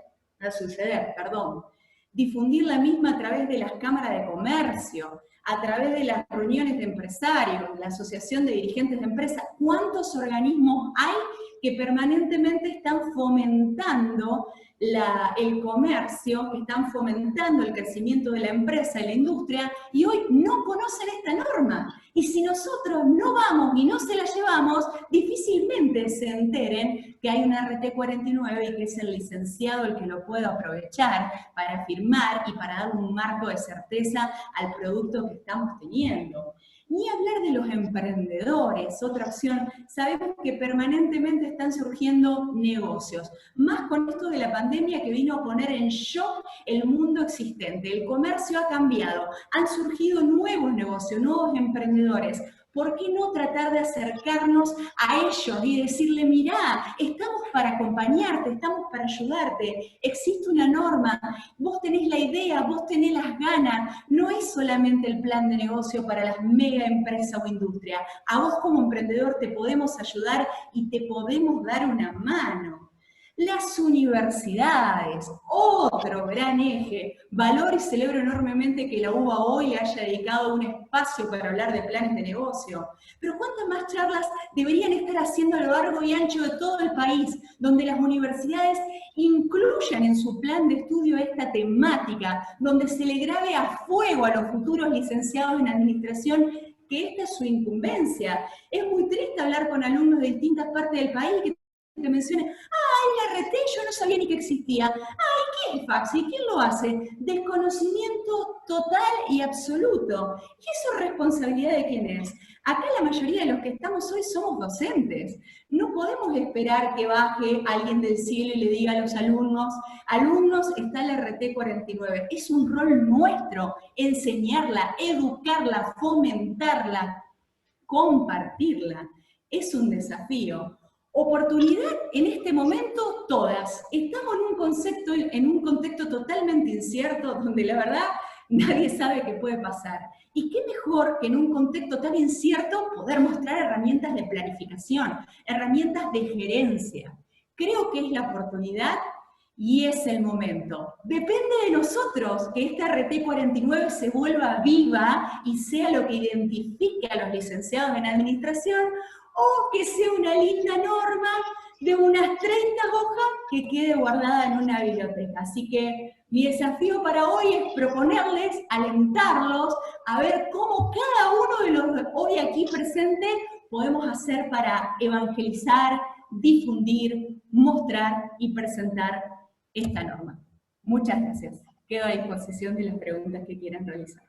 [SPEAKER 5] Difundir la misma a través de las cámaras de comercio, a través de las reuniones de empresarios, la asociación de dirigentes de empresas. ¿Cuántos organismos hay que permanentemente están fomentando el comercio, que están fomentando el crecimiento de la empresa y la industria, y hoy no conocen esta norma? Y si nosotros no vamos y no se la llevamos, difícilmente se enteren que hay una RT 49 y que es el licenciado el que lo puede aprovechar para firmar y para dar un marco de certeza al producto que estamos teniendo. Ni hablar de los emprendedores, otra opción. Sabemos que permanentemente están surgiendo negocios, más con esto de la pandemia que vino a poner en shock el mundo existente. El comercio ha cambiado, han surgido nuevos negocios, nuevos emprendedores. ¿Por qué no tratar de acercarnos a ellos y decirle, mirá, estamos para acompañarte, estamos para ayudarte, existe una norma, vos tenés la idea, vos tenés las ganas, no es solamente el plan de negocio para las mega empresas o industria, a vos como emprendedor te podemos ayudar y te podemos dar una mano. Las universidades, otro gran eje. Valoro y celebro enormemente que la UBA hoy haya dedicado un espacio para hablar de planes de negocio. Pero ¿cuántas más charlas deberían estar haciendo a lo largo y ancho de todo el país, donde las universidades incluyan en su plan de estudio esta temática, donde se le grabe a fuego a los futuros licenciados en administración que esta es su incumbencia? Es muy triste hablar con alumnos de distintas partes del país que te mencionen, la RT, yo no sabía ni que existía. ¿Qué es fax? ¿Y quién lo hace? Desconocimiento total y absoluto. ¿Y eso es responsabilidad de quién es? Acá la mayoría de los que estamos hoy somos docentes. No podemos esperar que baje alguien del cielo y le diga a los alumnos, está la RT 49. Es un rol nuestro enseñarla, educarla, fomentarla, compartirla. Es un desafío. Oportunidad en este momento, todas. Estamos en un contexto totalmente incierto, donde la verdad nadie sabe qué puede pasar. Y qué mejor que en un contexto tan incierto poder mostrar herramientas de planificación, herramientas de gerencia. Creo que es la oportunidad y es el momento. Depende de nosotros que esta RT 49 se vuelva viva y sea lo que identifique a los licenciados en administración, o que sea una linda norma de unas 30 hojas que quede guardada en una biblioteca. Así que mi desafío para hoy es proponerles, alentarlos, a ver cómo cada uno de los hoy aquí presentes podemos hacer para evangelizar, difundir, mostrar y presentar esta norma. Muchas gracias. Quedo a disposición de las preguntas que quieran realizar.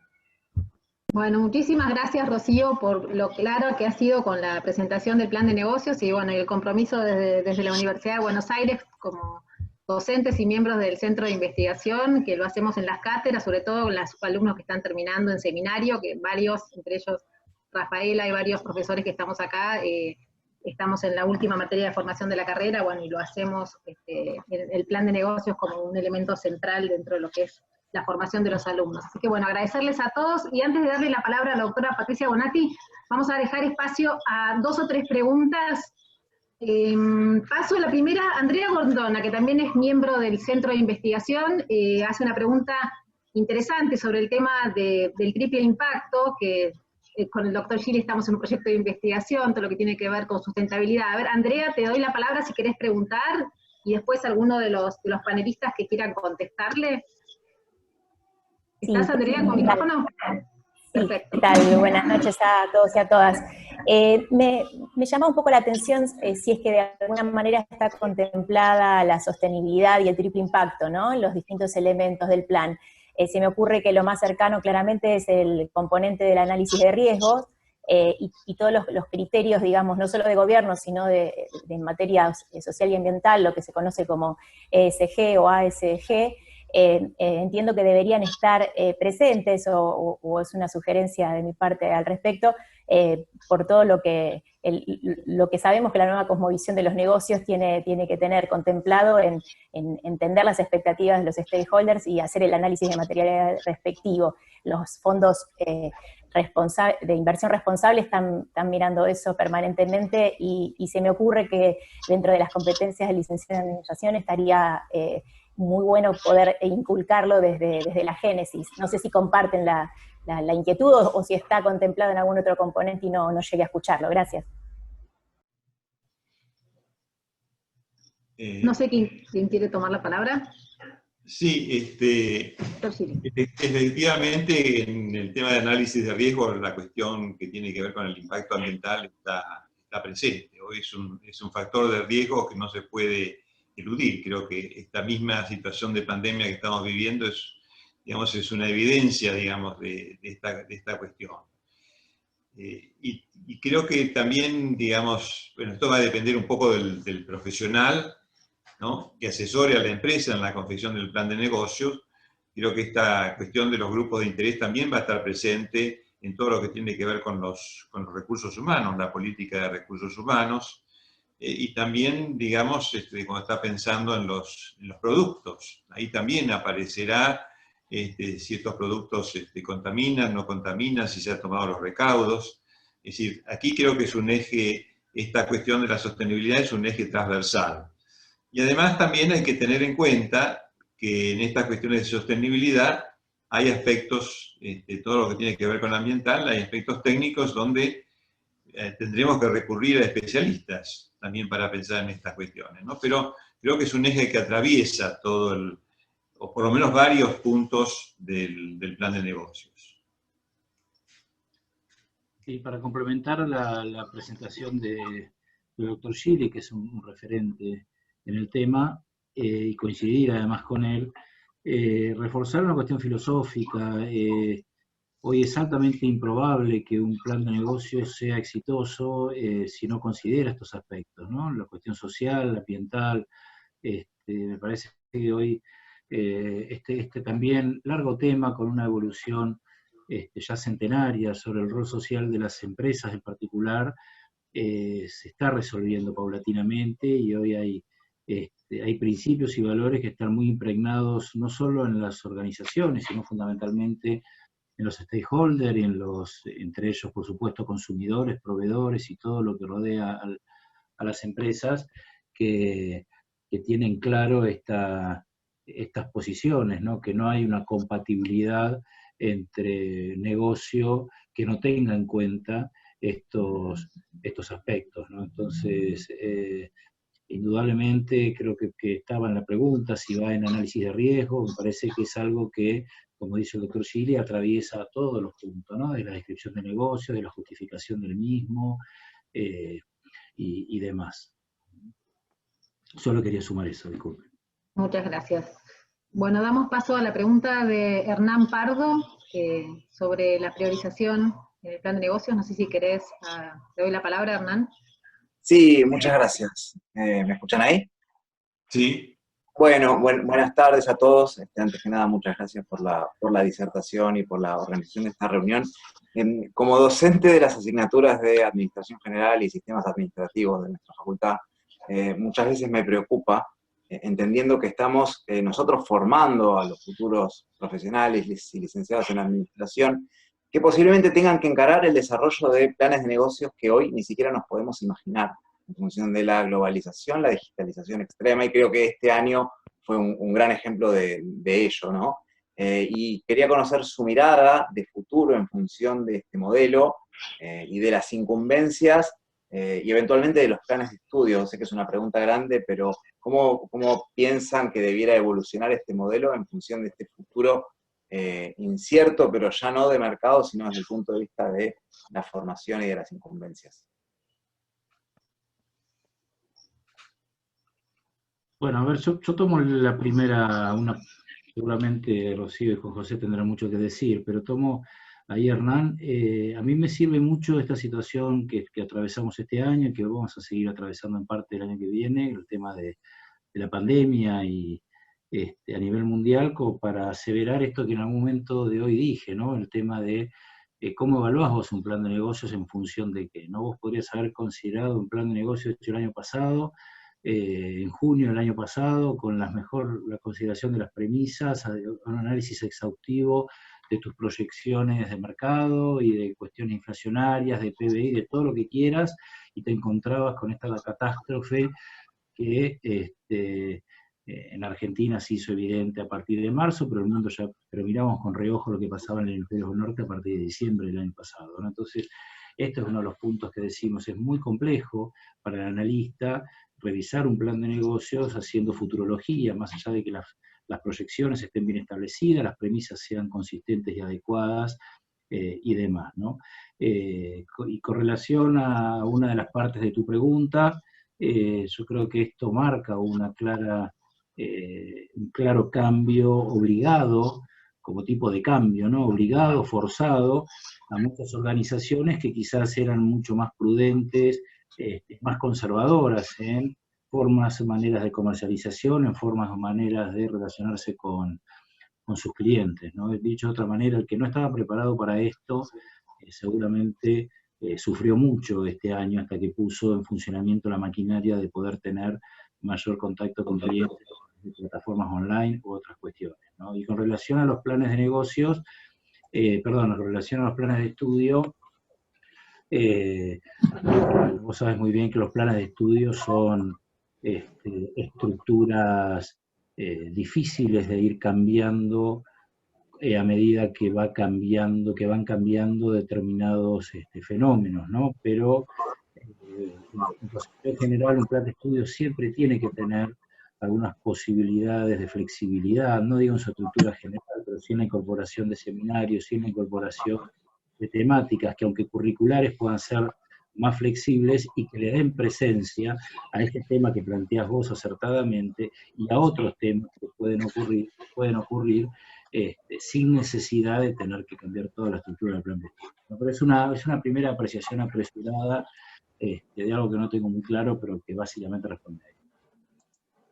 [SPEAKER 1] Bueno, muchísimas gracias, Rocío, por lo claro que ha sido con la presentación del plan de negocios y bueno, el compromiso desde la Universidad de Buenos Aires como docentes y miembros del Centro de Investigación, que lo hacemos en las cátedras, sobre todo con los alumnos que están terminando en seminario, que varios, entre ellos Rafaela y varios profesores que estamos acá, estamos en la última materia de formación de la carrera, bueno, y lo hacemos, el plan de negocios como un elemento central dentro de lo que es la formación de los alumnos. Así que bueno, agradecerles a todos, y antes de darle la palabra a la doctora Patricia Bonatti, vamos a dejar espacio a 2 o 3 preguntas. Paso a la primera. Andrea Gordona, que también es miembro del Centro de Investigación, hace una pregunta interesante sobre el tema del triple impacto, que con el doctor Gili estamos en un proyecto de investigación, todo lo que tiene que ver con sustentabilidad. A ver, Andrea, te doy la palabra si querés preguntar, y después alguno de los panelistas que quieran contestarle. ¿Estás, Andrea, con micrófono? Perfecto.
[SPEAKER 6] ¿Qué tal? Buenas noches a todos y a todas. Me llama un poco la atención si es que de alguna manera está contemplada la sostenibilidad y el triple impacto, ¿no? Los distintos elementos del plan. Se me ocurre que lo más cercano claramente es el componente del análisis de riesgos, y todos los criterios, digamos, no solo de gobierno, sino de materia social y ambiental, lo que se conoce como ESG o ASG, entiendo que deberían estar presentes, o es una sugerencia de mi parte al respecto, por todo lo que sabemos que la nueva cosmovisión de los negocios tiene que tener contemplado en entender las expectativas de los stakeholders y hacer el análisis de materialidad respectivo. Los fondos de inversión responsable están mirando eso permanentemente, y se me ocurre que dentro de las competencias de licenciado en administración estaría muy bueno poder inculcarlo desde la génesis. No sé si comparten la inquietud, o si está contemplado en algún otro componente y no llegué a escucharlo. Gracias.
[SPEAKER 1] No sé quién quiere tomar la palabra.
[SPEAKER 4] Sí, efectivamente en el tema de análisis de riesgo la cuestión que tiene que ver con el impacto ambiental está presente. Hoy es un factor de riesgo que no se puede eludir. Creo que esta misma situación de pandemia que estamos viviendo es una evidencia, digamos, de esta cuestión. Y creo que también, digamos, bueno, esto va a depender un poco del profesional, ¿no?, que asesore a la empresa en la confección del plan de negocios. Creo que esta cuestión de los grupos de interés también va a estar presente en todo lo que tiene que ver con los recursos humanos, la política de recursos humanos, y también, digamos, cuando está pensando en los productos. Ahí también aparecerá si estos productos contaminan, no contaminan, si se han tomado los recaudos. Es decir, aquí creo que es un eje, esta cuestión de la sostenibilidad es un eje transversal. Y además también hay que tener en cuenta que en estas cuestiones de sostenibilidad hay aspectos, todo lo que tiene que ver con lo ambiental, hay aspectos técnicos donde tendremos que recurrir a especialistas también para pensar en estas cuestiones, ¿no? Pero creo que es un eje que atraviesa todo o por lo menos varios puntos del plan de negocios.
[SPEAKER 3] Y para complementar la presentación del doctor Gili, que es un referente en el tema, y coincidir además con él, reforzar una cuestión filosófica. Hoy es altamente improbable que un plan de negocios sea exitoso si no considera estos aspectos, ¿no? La cuestión social, ambiental. Me parece que hoy este también largo tema con una evolución ya centenaria sobre el rol social de las empresas en particular, se está resolviendo paulatinamente, y hoy hay principios y valores que están muy impregnados no solo en las organizaciones, sino fundamentalmente en los stakeholders y entre ellos, por supuesto, consumidores, proveedores y todo lo que rodea a las empresas, que tienen claro estas posiciones, ¿no? Que no hay una compatibilidad entre negocio que no tenga en cuenta estos aspectos, ¿no? Entonces, indudablemente creo que estaba en la pregunta si va en análisis de riesgo. Me parece que es algo que, como dice el doctor Gili, atraviesa todos los puntos, ¿no? De la descripción de negocio, de la justificación del mismo, y demás. Solo quería sumar eso, disculpe.
[SPEAKER 1] Muchas gracias. Bueno, damos paso a la pregunta de Hernán Pardo sobre la priorización en el plan de negocios. No sé si querés, te doy la palabra, Hernán.
[SPEAKER 7] Sí, muchas gracias. ¿Me escuchan ahí?
[SPEAKER 4] Sí.
[SPEAKER 7] Bueno, buenas tardes a todos. Antes que nada, muchas gracias por la disertación y por la organización de esta reunión. Como docente de las asignaturas de Administración General y Sistemas Administrativos de nuestra facultad, muchas veces me preocupa, entendiendo que estamos nosotros formando a los futuros profesionales y licenciados en Administración, que posiblemente tengan que encarar el desarrollo de planes de negocios que hoy ni siquiera nos podemos imaginar, en función de la globalización, la digitalización extrema, y creo que este año fue un gran ejemplo de ello, ¿no? Y quería conocer su mirada de futuro en función de este modelo y de las incumbencias y eventualmente de los planes de estudio. Sé que es una pregunta grande, pero ¿cómo piensan que debiera evolucionar este modelo en función de este futuro incierto, pero ya no de mercado, sino desde el punto de vista de la formación y de las incumbencias?
[SPEAKER 3] Bueno, a ver, yo tomo la primera, seguramente Rocío y Juan José tendrán mucho que decir, pero tomo ahí Hernán. A mí me sirve mucho esta situación que atravesamos este año y que vamos a seguir atravesando en parte el año que viene, el tema de la pandemia y a nivel mundial, como para aseverar esto que en algún momento de hoy dije, ¿no? El tema de cómo evaluás vos un plan de negocios en función de qué, ¿no? Vos podrías haber considerado un plan de negocios hecho el año pasado, en junio del año pasado, con la consideración de las premisas, un análisis exhaustivo de tus proyecciones de mercado y de cuestiones inflacionarias, de PBI, de todo lo que quieras, y te encontrabas con esta catástrofe que en Argentina se hizo evidente a partir de marzo, pero el mundo pero miramos con reojo lo que pasaba en el hemisferio norte a partir de diciembre del año pasado, ¿no? Entonces, este es uno de los puntos que decimos, es muy complejo para el analista revisar un plan de negocios haciendo futurología, más allá de que las proyecciones estén bien establecidas, las premisas sean consistentes y adecuadas y demás, ¿no? Y con relación a una de las partes de tu pregunta, yo creo que esto marca un claro cambio obligado, como tipo de cambio, ¿no? Obligado, forzado, a muchas organizaciones que quizás eran mucho más prudentes, más conservadoras en formas, maneras de comercialización, en formas o maneras de relacionarse con sus clientes, ¿no? Dicho de otra manera, el que no estaba preparado para esto seguramente sufrió mucho este año hasta que puso en funcionamiento la maquinaria de poder tener mayor contacto con clientes de plataformas online u otras cuestiones, ¿no? Y con relación a los planes de negocios, con relación a los planes de estudio, vos sabés muy bien que los planes de estudio son estructuras difíciles de ir cambiando a medida que van cambiando determinados fenómenos, ¿no? Pero en concepto general un plan de estudio siempre tiene que tener algunas posibilidades de flexibilidad, no digo en su estructura general, pero sí en la incorporación de seminarios, sí en la incorporación de temáticas que aunque curriculares puedan ser más flexibles y que le den presencia a este tema que planteas vos acertadamente y a otros temas que pueden ocurrir sin necesidad de tener que cambiar toda la estructura del plan de estudio. Pero es una primera apreciación apresurada de algo que no tengo muy claro, pero que básicamente responde a ello.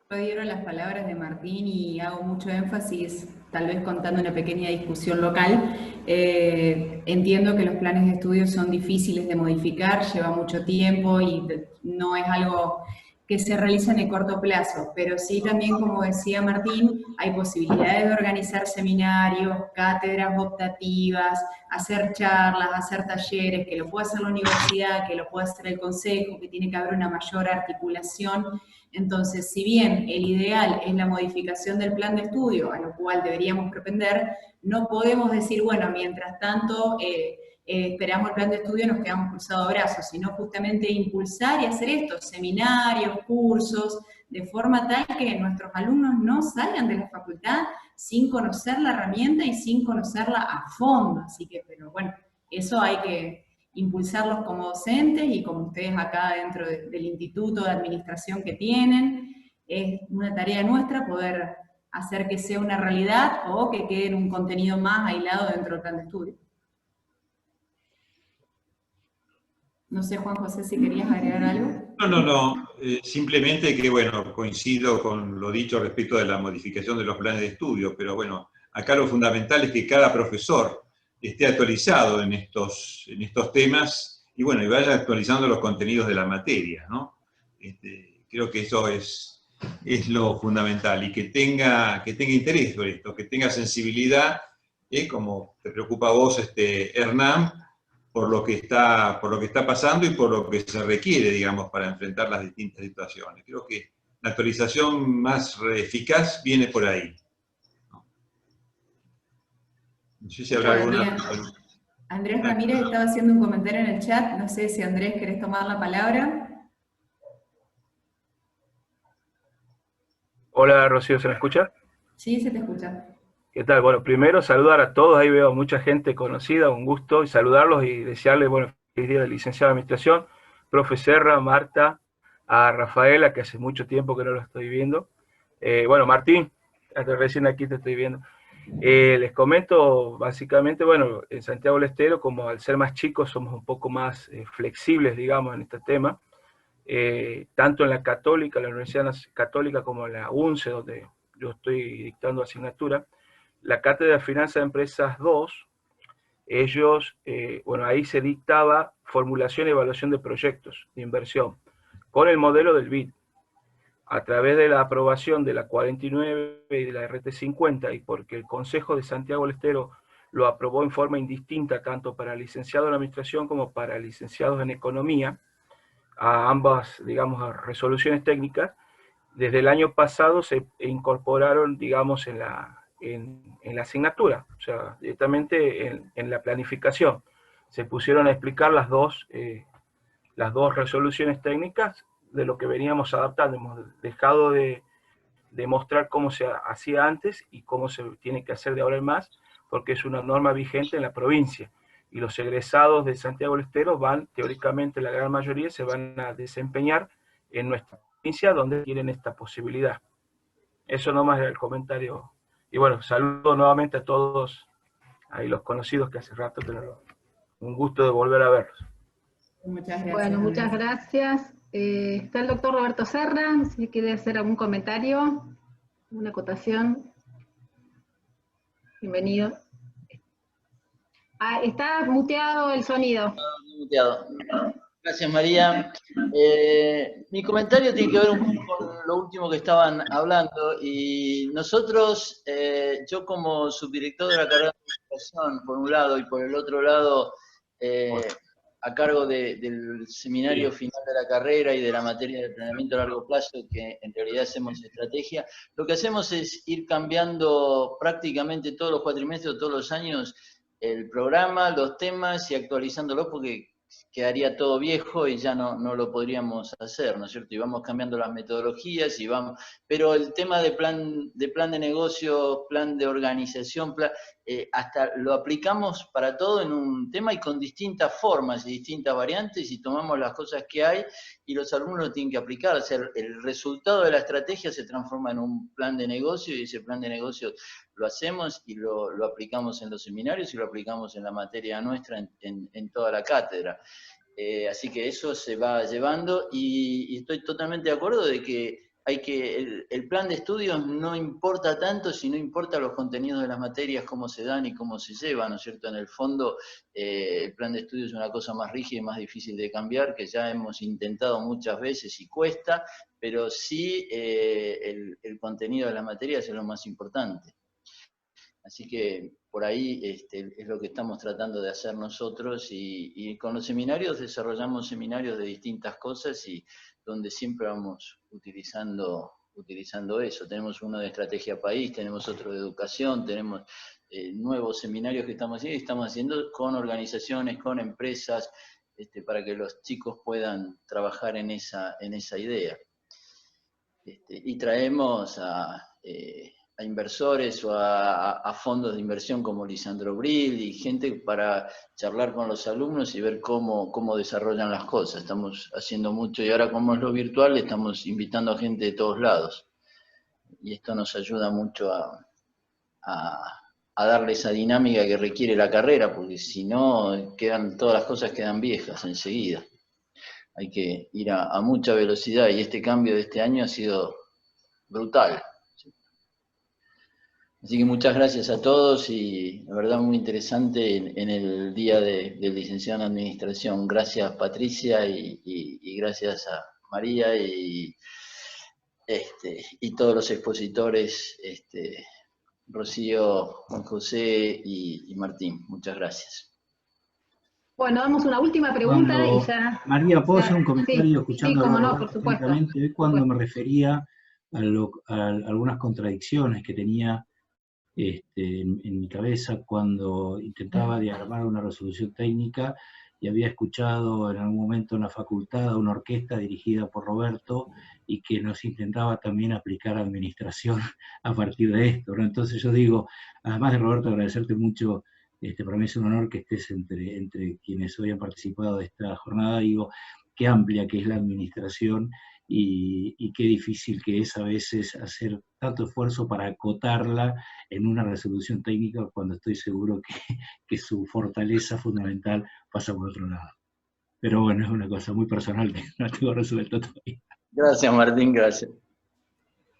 [SPEAKER 5] Dieron las palabras de Martín y hago mucho énfasis, tal vez contando una pequeña discusión local. Entiendo que los planes de estudio son difíciles de modificar, lleva mucho tiempo y no es algo que se realiza en el corto plazo, pero sí también, como decía Martín, hay posibilidades de organizar seminarios, cátedras optativas, hacer charlas, hacer talleres, que lo puede hacer la universidad, que lo puede hacer el consejo, que tiene que haber una mayor articulación. Entonces, si bien el ideal es la modificación del plan de estudio, a lo cual deberíamos propender, no podemos decir, bueno, mientras tanto esperamos el plan de estudio, nos quedamos cruzados de brazos, sino justamente impulsar y hacer esto, seminarios, cursos, de forma tal que nuestros alumnos no salgan de la facultad sin conocer la herramienta y sin conocerla a fondo. Así que, pero bueno, eso hay que impulsarlos como docentes y como ustedes acá dentro del instituto de administración que tienen. Es una tarea nuestra poder hacer que sea una realidad o que quede en un contenido más aislado dentro del plan de estudio. No sé, Juan José, si querías agregar algo.
[SPEAKER 4] No. Simplemente que, bueno, coincido con lo dicho respecto de la modificación de los planes de estudio, pero bueno, acá lo fundamental es que cada profesor esté actualizado en estos temas y, bueno, y vaya actualizando los contenidos de la materia, ¿no? Creo que eso es lo fundamental, y que tenga interés por esto, que tenga sensibilidad, como te preocupa a vos, Hernán, por lo que está pasando y por lo que se requiere, digamos, para enfrentar las distintas situaciones. Creo que la actualización más eficaz viene por ahí. No sé si habrá alguna...
[SPEAKER 5] Andrés Ramírez estaba haciendo un comentario en el chat, no sé si Andrés querés tomar la palabra.
[SPEAKER 8] Hola Rocío, ¿se me escucha?
[SPEAKER 5] Sí, se te escucha.
[SPEAKER 8] ¿Qué tal? Bueno, primero saludar a todos, ahí veo mucha gente conocida, un gusto, y saludarlos y desearles, bueno, feliz día de licenciado de Administración, profe Serra, Marta, a Rafaela, que hace mucho tiempo que no lo estoy viendo. Bueno, Martín, hasta recién aquí te estoy viendo. Les comento, básicamente, bueno, en Santiago del Estero, como al ser más chicos, somos un poco más flexibles, digamos, en este tema, tanto en la Católica, la Universidad Católica, como en la UNCE, donde yo estoy dictando asignatura. La Cátedra de Finanzas de Empresas 2, ellos, bueno, ahí se dictaba formulación y evaluación de proyectos de inversión con el modelo del BID, a través de la aprobación de la 49 y de la RT50, y porque el Consejo de Santiago del Estero lo aprobó en forma indistinta tanto para licenciados en Administración como para licenciados en Economía, a ambas, digamos, resoluciones técnicas. Desde el año pasado se incorporaron, digamos, en la asignatura, o sea, directamente en la planificación. Se pusieron a explicar las dos resoluciones técnicas de lo que veníamos adaptando. Hemos dejado de mostrar cómo se hacía antes y cómo se tiene que hacer de ahora en más, porque es una norma vigente en la provincia. Y los egresados de Santiago del Estero van, teóricamente la gran mayoría, se van a desempeñar en nuestra provincia donde tienen esta posibilidad. Eso nomás era el comentario. Y bueno, saludo nuevamente a todos ahí los conocidos que hace rato, pero un gusto de volver a verlos.
[SPEAKER 5] Muchas gracias.
[SPEAKER 1] Bueno, muchas gracias. Está el doctor Roberto Serra, si quiere hacer algún comentario, una acotación. Bienvenido. Está muteado el sonido.
[SPEAKER 9] Muteado. Gracias, María. Mi comentario tiene que ver un poco con lo último que estaban hablando, y nosotros, yo como subdirector de la carrera de administración, por un lado, y por el otro lado, a cargo del seminario final de la carrera y de la materia de planeamiento a largo plazo, que en realidad hacemos estrategia, lo que hacemos es ir cambiando prácticamente todos los cuatrimestres o todos los años el programa, los temas, y actualizándolos, porque quedaría todo viejo y ya no lo podríamos hacer, ¿no es cierto? Y vamos cambiando las metodologías y vamos, pero el tema de plan de negocio, plan de organización, hasta lo aplicamos para todo en un tema y con distintas formas y distintas variantes, y tomamos las cosas que hay y los alumnos lo tienen que aplicar. O sea, el resultado de la estrategia se transforma en un plan de negocio, y ese plan de negocio lo hacemos y lo aplicamos en los seminarios y lo aplicamos en la materia nuestra en toda la cátedra. Así que eso se va llevando, y estoy totalmente de acuerdo de que el plan de estudios no importa tanto, sino importa los contenidos de las materias, cómo se dan y cómo se llevan, ¿no es cierto? En el fondo, el plan de estudios es una cosa más rígida y más difícil de cambiar, que ya hemos intentado muchas veces y cuesta, pero sí el contenido de las materias es lo más importante. Así que por ahí es lo que estamos tratando de hacer nosotros, y con los seminarios desarrollamos seminarios de distintas cosas, y donde siempre vamos utilizando eso. Tenemos uno de estrategia país, tenemos otro de educación, tenemos nuevos seminarios que estamos haciendo con organizaciones, con empresas, para que los chicos puedan trabajar en esa idea. Y traemos a inversores o a fondos de inversión como Lisandro Brill y gente para charlar con los alumnos y ver cómo desarrollan las cosas. Estamos haciendo mucho, y ahora como es lo virtual, estamos invitando a gente de todos lados. Y esto nos ayuda mucho a darle esa dinámica que requiere la carrera, porque si no, todas las cosas quedan viejas enseguida. hay que ir a mucha velocidad y este cambio de este año ha sido brutal. Así que muchas gracias a todos y la verdad muy interesante en el día del licenciado en Administración. Gracias Patricia y gracias a María y todos los expositores, Rocío, Juan José y Martín. Muchas gracias.
[SPEAKER 1] Bueno, damos una última pregunta y ya...
[SPEAKER 3] María, ¿puedo hacer un comentario
[SPEAKER 1] sí,
[SPEAKER 3] escuchando?
[SPEAKER 1] Sí, cómo no, por supuesto.
[SPEAKER 3] Cuando me refería a algunas contradicciones que tenía en mi cabeza cuando intentaba diagramar una resolución técnica y había escuchado en algún momento en la facultad a una orquesta dirigida por Roberto y que nos intentaba también aplicar administración a partir de esto, ¿no? Entonces yo digo, además de Roberto, agradecerte mucho, para mí es un honor que estés entre quienes hoy han participado de esta jornada, digo, qué amplia que es la administración y qué difícil que es a veces hacer tanto esfuerzo para acotarla en una resolución técnica cuando estoy seguro que su fortaleza fundamental pasa por otro lado. Pero bueno, es una cosa muy personal que no tengo resuelto todavía.
[SPEAKER 9] Gracias Martín, gracias.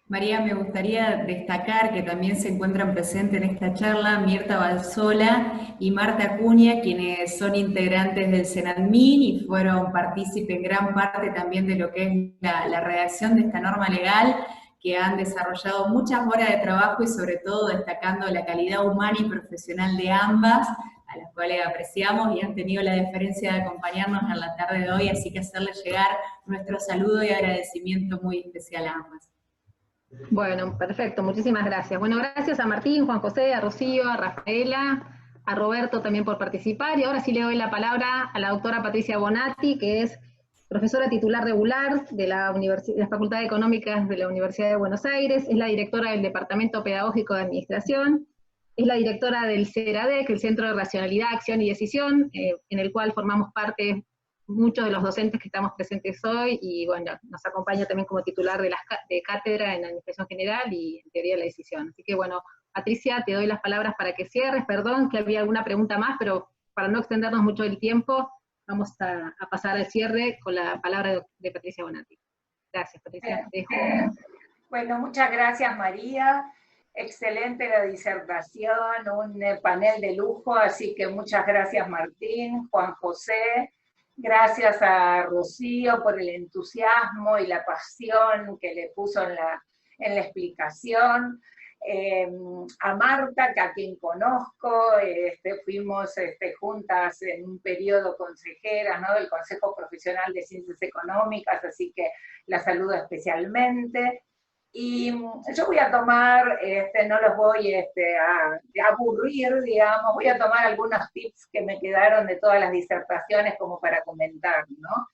[SPEAKER 5] María, me gustaría destacar que también se encuentran presentes en esta charla Mirta Balsola y Marta Acuña, quienes son integrantes del Senadmin y fueron partícipes en gran parte también de lo que es la redacción de esta norma legal, que han desarrollado muchas horas de trabajo y sobre todo destacando la calidad humana y profesional de ambas, a las cuales apreciamos y han tenido la deferencia de acompañarnos en la tarde de hoy, así que hacerles llegar nuestro saludo y agradecimiento muy especial a ambas.
[SPEAKER 1] Bueno, perfecto, muchísimas gracias. Bueno, gracias a Martín, Juan José, a Rocío, a Rafaela, a Roberto también por participar, y ahora sí le doy la palabra a la doctora Patricia Bonatti, que es profesora titular regular de la Facultad de Económicas de la Universidad de Buenos Aires, es la directora del Departamento Pedagógico de Administración, es la directora del CERADEC, el Centro de Racionalidad, Acción y Decisión, en el cual formamos parte muchos de los docentes que estamos presentes hoy, y bueno, nos acompaña también como titular de cátedra en Administración General y en Teoría de la Decisión. Así que bueno, Patricia, te doy las palabras para que cierres. Perdón que había alguna pregunta más, pero para no extendernos mucho el tiempo, vamos a pasar al cierre con la palabra de Patricia Bonatti. Gracias, Patricia.
[SPEAKER 10] Bueno, muchas gracias, María. Excelente la disertación, un panel de lujo, así que muchas gracias, Martín, Juan José. Gracias a Rocío por el entusiasmo y la pasión que le puso en la explicación. A Marta, que a quien conozco, fuimos juntas en un periodo consejeras, ¿no?, del Consejo Profesional de Ciencias Económicas, así que la saludo especialmente. Y yo voy a tomar, no los voy a aburrir, digamos, voy a tomar algunos tips que me quedaron de todas las disertaciones como para comentar, ¿no?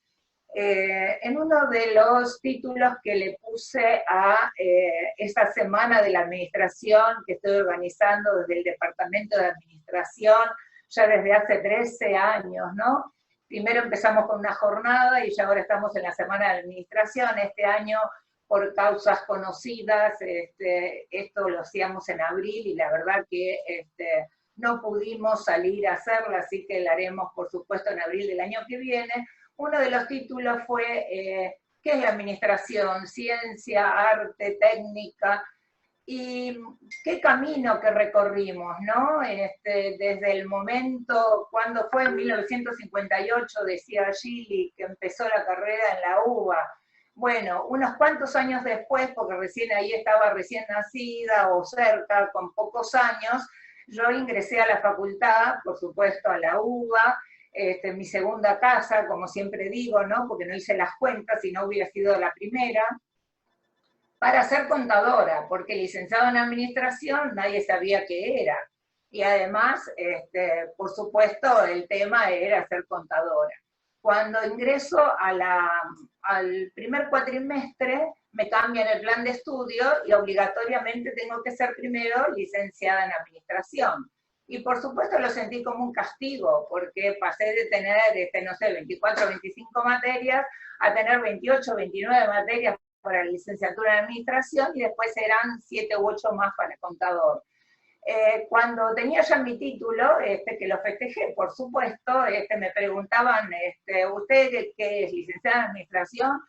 [SPEAKER 10] En uno de los títulos que le puse a esta semana de la administración que estoy organizando desde el Departamento de Administración, ya desde hace 13 años, ¿no? Primero empezamos con una jornada y ya ahora estamos en la semana de administración. Este año, por causas conocidas, esto lo hacíamos en abril y la verdad que no pudimos salir a hacerlo, así que lo haremos por supuesto en abril del año que viene. Uno de los títulos fue ¿qué es la administración? Ciencia, arte, técnica, y qué camino que recorrimos, ¿no? Desde el momento, cuando fue en 1958, decía Gili, que empezó la carrera en la UBA. Bueno, unos cuantos años después, porque recién ahí estaba recién nacida o cerca, con pocos años, yo ingresé a la facultad, por supuesto a la UBA, mi segunda casa, como siempre digo, ¿no?, porque no hice las cuentas y no hubiera sido la primera, para ser contadora, porque licenciado en administración nadie sabía qué era. Y además, por supuesto, el tema era ser contadora. Cuando ingreso al primer cuatrimestre, me cambian el plan de estudio y obligatoriamente tengo que ser primero licenciada en administración. Y por supuesto lo sentí como un castigo, porque pasé de tener, no sé, 24 o 25 materias, a tener 28 o 29 materias para la licenciatura en administración, y después eran 7 u 8 más para contador. Cuando tenía ya mi título, que lo festejé, por supuesto, me preguntaban, ¿usted qué es licenciada en administración?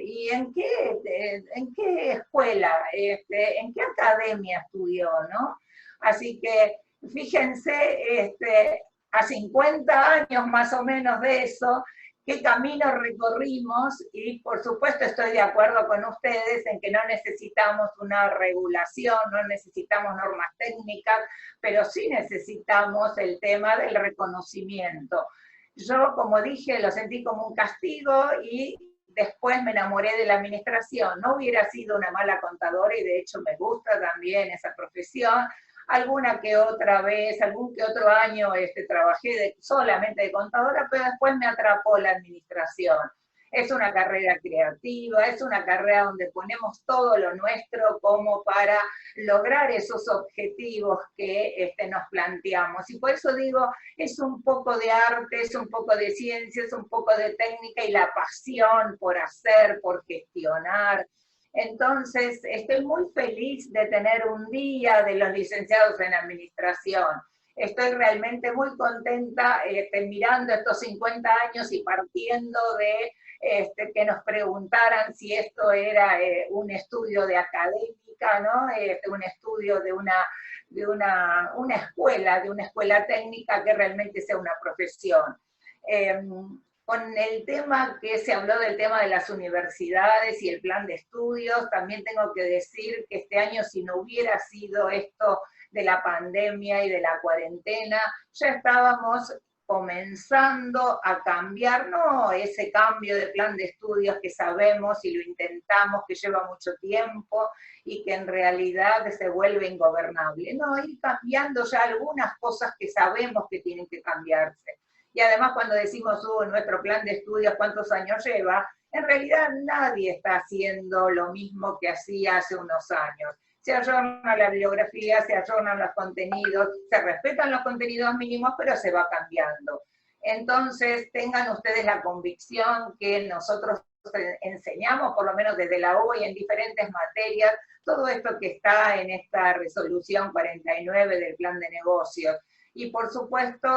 [SPEAKER 10] ¿Y en qué escuela, en qué academia estudió, no? Así que, fíjense, a 50 años más o menos de eso, qué camino recorrimos, y por supuesto estoy de acuerdo con ustedes en que no necesitamos una regulación, no necesitamos normas técnicas, pero sí necesitamos el tema del reconocimiento. Yo, como dije, lo sentí como un castigo y después me enamoré de la administración. No hubiera sido una mala contadora y de hecho me gusta también esa profesión. Alguna que otra vez, algún que otro año trabajé solamente de contadora, pero después me atrapó la administración. Es una carrera creativa, es una carrera donde ponemos todo lo nuestro como para lograr esos objetivos que nos planteamos. Y por eso digo, es un poco de arte, es un poco de ciencia, es un poco de técnica y la pasión por hacer, por gestionar. Entonces, estoy muy feliz de tener un día de los licenciados en administración. Estoy realmente muy contenta mirando estos 50 años y partiendo de que nos preguntaran si esto era un estudio de académica, ¿no? Un estudio de una escuela técnica que realmente sea una profesión. Con el tema que se habló del tema de las universidades y el plan de estudios, también tengo que decir que este año, si no hubiera sido esto de la pandemia y de la cuarentena, ya estábamos comenzando a cambiar, no ese cambio de plan de estudios que sabemos y lo intentamos, que lleva mucho tiempo y que en realidad se vuelve ingobernable, no, ir cambiando ya algunas cosas que sabemos que tienen que cambiarse. Y además cuando decimos, nuestro plan de estudios, ¿cuántos años lleva? En realidad nadie está haciendo lo mismo que hacía hace unos años. Se ayorna la bibliografía, se ayornan los contenidos, se respetan los contenidos mínimos, pero se va cambiando. Entonces, tengan ustedes la convicción que nosotros enseñamos, por lo menos desde la UBA y en diferentes materias, todo esto que está en esta resolución 49 del plan de negocios. Y por supuesto,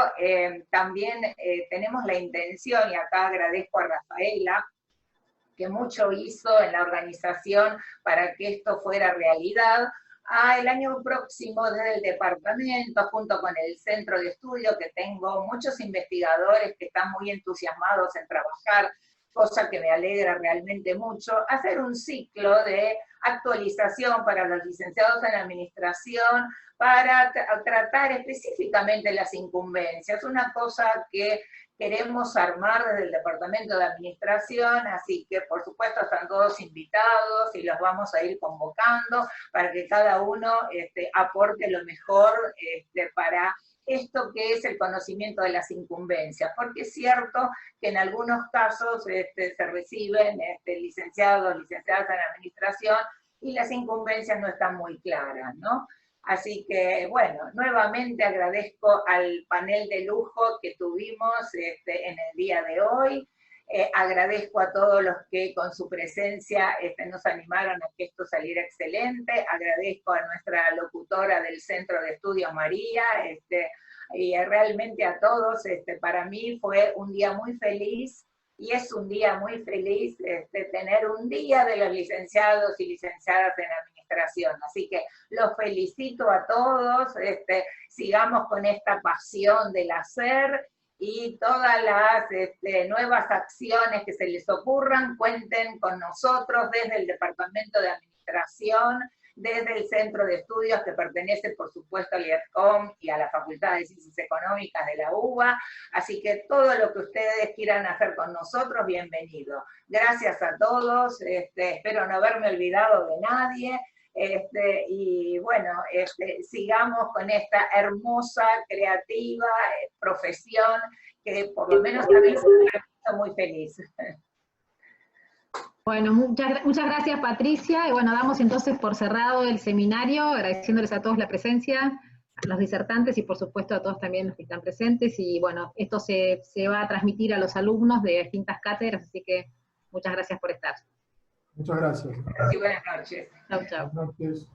[SPEAKER 10] también tenemos la intención, y acá agradezco a Rafaela, que mucho hizo en la organización para que esto fuera realidad. El año próximo, desde el departamento, junto con el centro de estudio, que tengo muchos investigadores que están muy entusiasmados en trabajar, cosa que me alegra realmente mucho, hacer un ciclo de actualización para los licenciados en administración, para tratar específicamente las incumbencias, una cosa que queremos armar desde el Departamento de Administración, así que por supuesto están todos invitados y los vamos a ir convocando para que cada uno aporte lo mejor para esto que es el conocimiento de las incumbencias, porque es cierto que en algunos casos se reciben licenciados, licenciadas en administración, y las incumbencias no están muy claras, ¿no? Así que, bueno, nuevamente agradezco al panel de lujo que tuvimos en el día de hoy. Agradezco a todos los que con su presencia nos animaron a que esto saliera excelente. Agradezco a nuestra locutora del Centro de Estudios, María, y realmente a todos. Para mí fue un día muy feliz, y es un día muy feliz tener un día de los licenciados y licenciadas en administración. Así que los felicito a todos, sigamos con esta pasión del hacer, y todas las nuevas acciones que se les ocurran, cuenten con nosotros desde el Departamento de Administración, desde el Centro de Estudios que pertenece, por supuesto, al IERCOM y a la Facultad de Ciencias Económicas de la UBA, así que todo lo que ustedes quieran hacer con nosotros, bienvenido. Gracias a todos, espero no haberme olvidado de nadie, y bueno, sigamos con esta hermosa, creativa profesión que por lo menos a mí me hizo muy feliz.
[SPEAKER 1] Bueno, muchas gracias, Patricia, y bueno, damos entonces por cerrado el seminario, agradeciéndoles a todos la presencia, a los disertantes y por supuesto a todos también los que están presentes, y bueno, esto se va a transmitir a los alumnos de distintas cátedras, así que muchas gracias por estar.
[SPEAKER 11] Muchas gracias.
[SPEAKER 10] Y buenas noches.
[SPEAKER 1] Chau, chau.
[SPEAKER 11] Buenas noches.